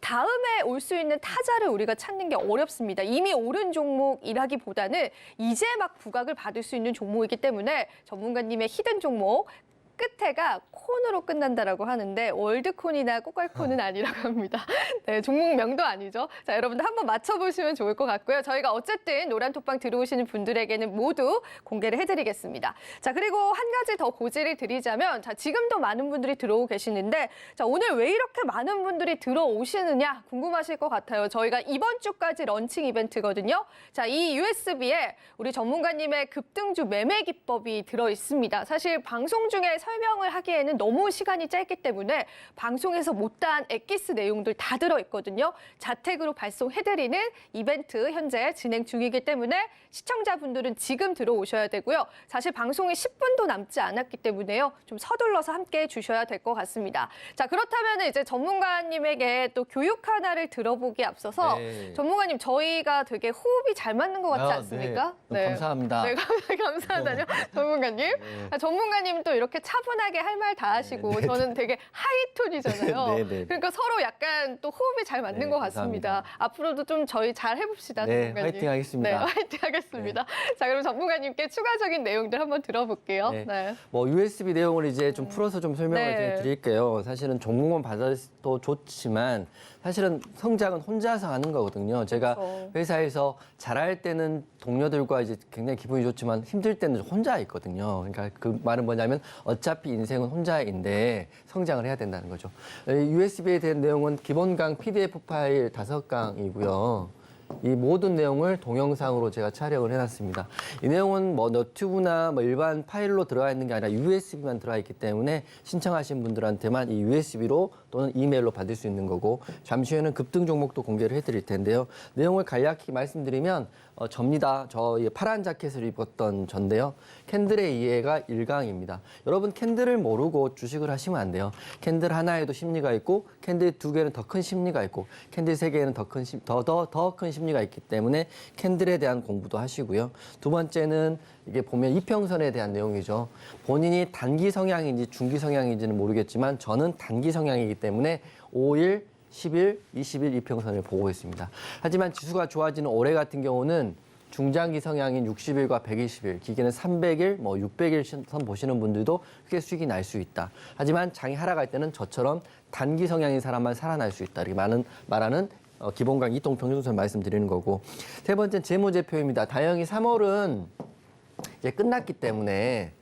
다음에 올 수 있는 타자를 우리가 찾는 게 어렵습니다. 이미 오른 종목이라기보다는 이제 막 부각을 받을 수 있는 종목이기 때문에 전문가님의 히든 종목 끝에가 콘으로 끝난다라고 하는데 월드콘이나 꼬깔콘은 아니라고 합니다. 네, 종목명도 아니죠. 자, 여러분들 한번 맞춰보시면 좋을 것 같고요. 저희가 어쨌든 노란톡방 들어오시는 분들에게는 모두 공개를 해드리겠습니다. 자, 그리고 한 가지 더 고지를 드리자면 자, 지금도 많은 분들이 들어오고 계시는데 자, 오늘 왜 이렇게 많은 분들이 들어오시느냐 궁금하실 것 같아요. 저희가 이번 주까지 런칭 이벤트거든요. 자, 이 USB에 우리 전문가님의 급등주 매매 기법이 들어 있습니다. 사실 방송 중에 설명을 하기에는 너무 시간이 짧기 때문에 방송에서 못다한 엑기스 내용들 다 들어있거든요. 자택으로 발송해드리는 이벤트 현재 진행 중이기 때문에 시청자분들은 지금 들어오셔야 되고요. 사실 방송이 10분도 남지 않았기 때문에요. 좀 서둘러서 함께 해주셔야 될 것 같습니다. 자, 그렇다면 이제 전문가님에게 또 교육 하나를 들어보기에 앞서서 네. 전문가님 저희가 되게 호흡이 잘 맞는 것 같지 않습니까? 네. 감사합니다. 네, 감사하다뇨. 전문가님. 아, 전문가님 또 이렇게 차분하게 할 말 다 하시고 저는 되게 하이톤이잖아요. 네, 네. 그러니까 서로 약간 또 호흡이 잘 맞는 네, 것 같습니다. 감사합니다. 앞으로도 좀 저희 잘 해봅시다. 네, 전문가님. 화이팅 하겠습니다. 네, 화이팅 하겠습니다. 자, 그럼 전문가님께 추가적인 내용들 한번 들어볼게요. 네. 네. 뭐 USB 내용을 이제 좀 풀어서 좀 설명을 네. 드릴게요. 사실은 종목만 받아도 좋지만 사실은 성장은 혼자서 하는 거거든요. 제가 그렇죠. 회사에서 잘할 때는 동료들과 이제 굉장히 기분이 좋지만 힘들 때는 혼자 있거든요. 그러니까 그 말은 뭐냐면 어차피 인생은 혼자인데 성장을 해야 된다는 거죠. USB에 대한 내용은 기본강 PDF 파일 5강이고요. 이 모든 내용을 동영상으로 제가 촬영을 해놨습니다. 이 내용은 뭐 너튜브나 뭐 일반 파일로 들어가 있는 게 아니라 USB만 들어가 있기 때문에 신청하신 분들한테만 이 USB로 또는 이메일로 받을 수 있는 거고 잠시 후에는 급등 종목도 공개를 해드릴 텐데요. 내용을 간략히 말씀드리면 접니다. 저 파란 자켓을 입었던 전데요. 캔들의 이해가 1강입니다. 여러분 캔들을 모르고 주식을 하시면 안 돼요. 캔들 하나에도 심리가 있고 캔들 2개는 더 큰 심리가 있고 캔들 3개에는 더 큰 심리가 있기 때문에 캔들에 대한 공부도 하시고요. 두 번째는 이게 보면 이평선에 대한 내용이죠. 본인이 단기 성향인지 중기 성향인지는 모르겠지만 저는 단기 성향이기 때문에 5일, 10일, 20일 이평선을 보고 있습니다. 하지만 지수가 좋아지는 올해 같은 경우는 중장기 성향인 60일과 120일, 길게는 300일, 600일 선 보시는 분들도 크게 수익이 날 수 있다. 하지만 장이 하락할 때는 저처럼 단기 성향인 사람만 살아날 수 있다. 이렇게 말하는 기본강 이동 평균선 말씀드리는 거고. 세 번째는 재무제표입니다. 다행히 3월은 이제 끝났기 때문에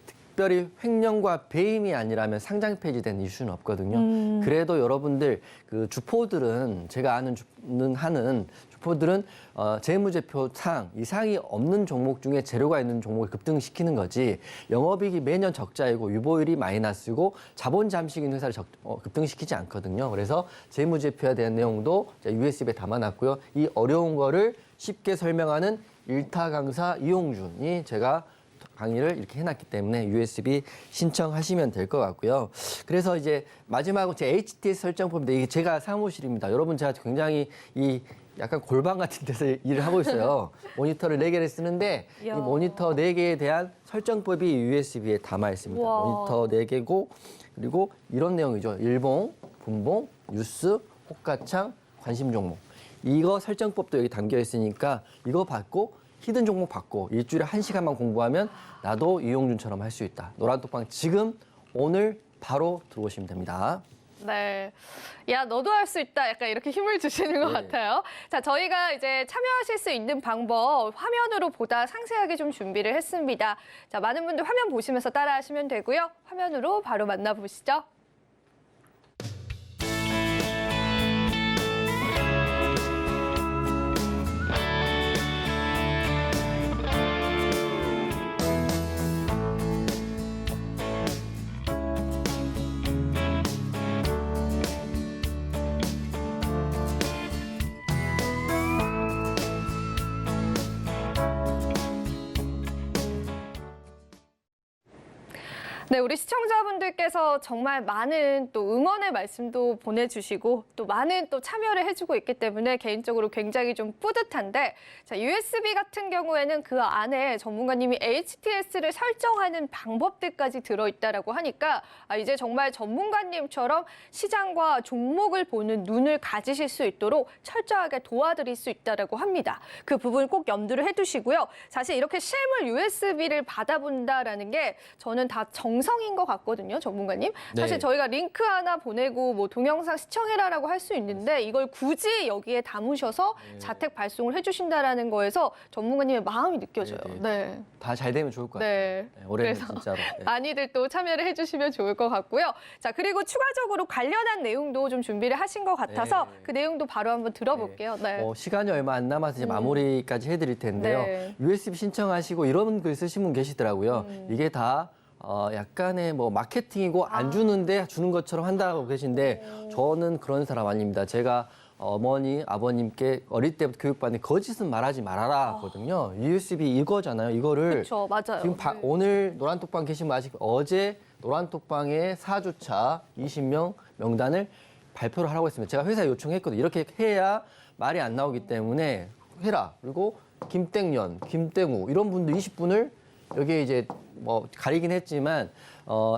특별히 횡령과 배임이 아니라면 상장 폐지된 이슈는 없거든요. 그래도 여러분들 그 주포들은 제가 아는 하는 주포들은 재무제표상 이상이 없는 종목 중에 재료가 있는 종목을 급등시키는 거지 영업이익이 매년 적자이고 유보율이 마이너스고 자본 잠식인 회사를 급등시키지 않거든요. 그래서 재무제표에 대한 내용도 USB에 담아놨고요. 이 어려운 거를 쉽게 설명하는 일타 강사 이용준이 제가 강의를 이렇게 해놨기 때문에 USB 신청하시면 될 것 같고요. 그래서 이제 마지막으로 제 HTS 설정법인데 이게 제가 사무실입니다. 여러분 제가 굉장히 이 약간 골방 같은 데서 일을 하고 있어요. 모니터를 4개를 쓰는데 이 모니터 4개에 대한 설정법이 USB에 담아 있습니다. 와. 모니터 4개고 그리고 이런 내용이죠. 일봉, 분봉, 뉴스, 호가창, 관심 종목. 이거 설정법도 여기 담겨 있으니까 이거 받고 히든 종목 받고 일주일에 1시간만 공부하면 나도 이용준처럼 할 수 있다. 노란톡방 지금 오늘 바로 들어오시면 됩니다. 네. 야, 너도 할 수 있다. 약간 이렇게 힘을 주시는 것 네. 같아요. 자, 저희가 이제 참여하실 수 있는 방법 화면으로 보다 상세하게 좀 준비를 했습니다. 자, 많은 분들 화면 보시면서 따라 하시면 되고요. 화면으로 바로 만나보시죠. 네, 우리 시청자분들께서 정말 많은 또 응원의 말씀도 보내주시고 또 많은 또 참여를 해주고 있기 때문에 개인적으로 굉장히 좀 뿌듯한데 자, USB 같은 경우에는 그 안에 전문가님이 HTS를 설정하는 방법들까지 들어있다라고 하니까 이제 정말 전문가님처럼 시장과 종목을 보는 눈을 가지실 수 있도록 철저하게 도와드릴 수 있다라고 합니다. 그 부분 꼭 염두를 해두시고요. 사실 이렇게 실물 USB를 받아본다라는 게 저는 다 정성인 것 같거든요, 전문가님. 사실 네. 저희가 링크 하나 보내고 뭐 동영상 시청해라라고 할 수 있는데 이걸 굳이 여기에 담으셔서 자택 발송을 해주신다라는 거에서 전문가님의 마음이 느껴져요. 네. 다 잘 되면 좋을 것 같아요. 네. 올해는 그래서 진짜로. 네. 많이들 또 참여를 해주시면 좋을 것 같고요. 자, 그리고 추가적으로 관련한 내용도 좀 준비를 하신 것 같아서 네. 그 내용도 바로 한번 들어볼게요. 네. 시간이 얼마 안 남아서 이제 마무리까지 해드릴 텐데요. 네. USB 신청하시고 이런 글 쓰신 분 계시더라고요. 이게 다 약간의 뭐 마케팅이고 안 주는데 주는 것처럼 한다고 계신데 저는 그런 사람 아닙니다. 제가 어머니, 아버님께 어릴 때부터 교육받는 거짓은 말하지 말아라 하거든요. USB 이거잖아요. 이거를 그렇죠, 맞아요. 지금 네. 오늘 노란톡방 계신 분 아직 어제 노란톡방의 4주차 20명 명단을 발표를 하라고 했습니다. 제가 회사에 요청했거든요. 이렇게 해야 말이 안 나오기 때문에 해라. 그리고 김땡년, 김땡우 이런 분들 20분을 여기에 이제 뭐 가리긴 했지만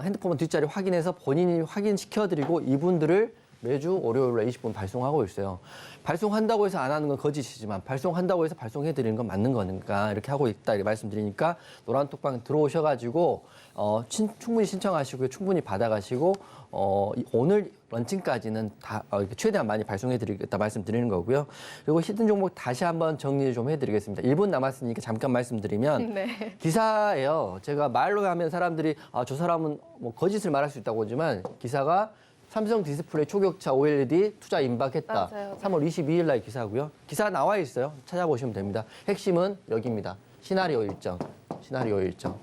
핸드폰 뒷자리 확인해서 본인이 확인시켜드리고 이분들을 매주 월요일에 20분 발송하고 있어요. 발송한다고 해서 안 하는 건 거짓이지만 발송한다고 해서 발송해드리는 건 맞는 거니까 이렇게 하고 있다 이렇게 말씀드리니까 노란톡방 들어오셔가지고 충분히 신청하시고요. 충분히 받아가시고 오늘 런칭까지는 다 최대한 많이 발송해드리겠다 말씀드리는 거고요. 그리고 히든 종목 다시 한번 정리 좀 해드리겠습니다. 1분 남았으니까 잠깐 말씀드리면 네. 기사예요. 제가 말로 하면 사람들이 저 사람은 뭐 거짓을 말할 수 있다고 하지만 기사가 삼성 디스플레이 초격차 OLED 투자 임박했다. 맞아요. 3월 22일 날 기사고요. 기사 나와 있어요. 찾아보시면 됩니다. 핵심은 여기입니다. 시나리오 일정. 시나리오 일정.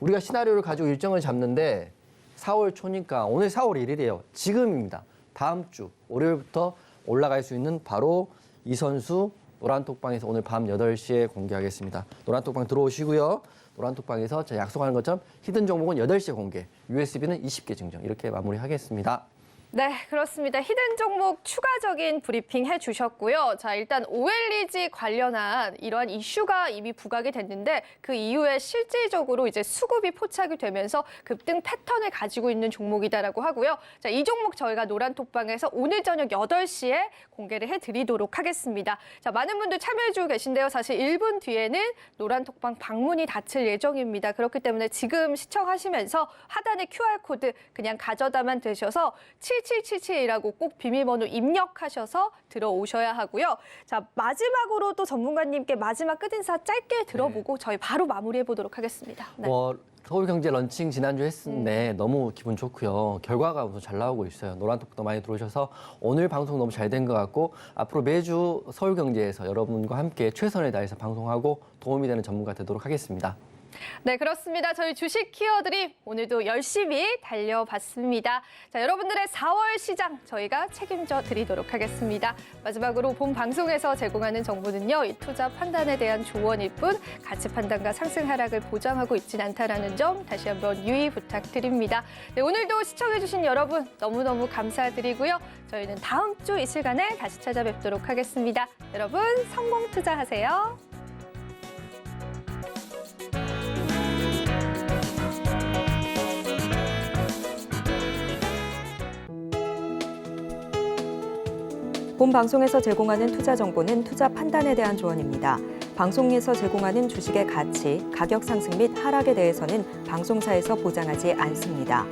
우리가 시나리오를 가지고 일정을 잡는데 4월 초니까 오늘 4월 1일이에요. 지금입니다. 다음 주 월요일부터 올라갈 수 있는 바로 이 선수 노란톡방에서 오늘 밤 8시에 공개하겠습니다. 노란톡방 들어오시고요. 노란톡방에서 제가 약속하는 것처럼 히든 종목은 8시에 공개, USB는 20개 증정 이렇게 마무리하겠습니다. 네, 그렇습니다. 히든 종목 추가적인 브리핑 해주셨고요. 자, 일단 OLED 관련한 이러한 이슈가 이미 부각이 됐는데 그 이후에 실질적으로 이제 수급이 포착이 되면서 급등 패턴을 가지고 있는 종목이다라고 하고요. 자, 이 종목 저희가 노란톡방에서 오늘 저녁 8시에 공개를 해드리도록 하겠습니다. 자, 많은 분들 참여해주고 계신데요. 사실 1분 뒤에는 노란톡방 방문이 닫힐 예정입니다. 그렇기 때문에 지금 시청하시면서 하단에 QR코드 그냥 가져다만 되셔서 7777이라고 꼭 비밀번호 입력하셔서 들어오셔야 하고요. 자, 마지막으로 또 전문가님께 마지막 끝인사 짧게 들어보고 저희 바로 마무리해 보도록 하겠습니다. 네. 서울경제 런칭 지난주 했는데 너무 기분 좋고요. 결과가 우선 잘 나오고 있어요. 노란톡도 많이 들어오셔서 오늘 방송 너무 잘 된 것 같고 앞으로 매주 서울경제에서 여러분과 함께 최선을 다해서 방송하고 도움이 되는 전문가 되도록 하겠습니다. 네, 그렇습니다. 저희 주식 키워드림 오늘도 열심히 달려봤습니다. 자, 여러분들의 4월 시장 저희가 책임져 드리도록 하겠습니다. 마지막으로 본 방송에서 제공하는 정보는요, 이 투자 판단에 대한 조언일 뿐 가치 판단과 상승 하락을 보장하고 있진 않다라는 점 다시 한번 유의 부탁드립니다. 네, 오늘도 시청해주신 여러분 너무너무 감사드리고요. 저희는 다음 주 이 시간에 다시 찾아뵙도록 하겠습니다. 여러분 성공 투자하세요. 본 방송에서 제공하는 투자 정보는 투자 판단에 대한 조언입니다. 방송에서 제공하는 주식의 가치, 가격 상승 및 하락에 대해서는 방송사에서 보장하지 않습니다.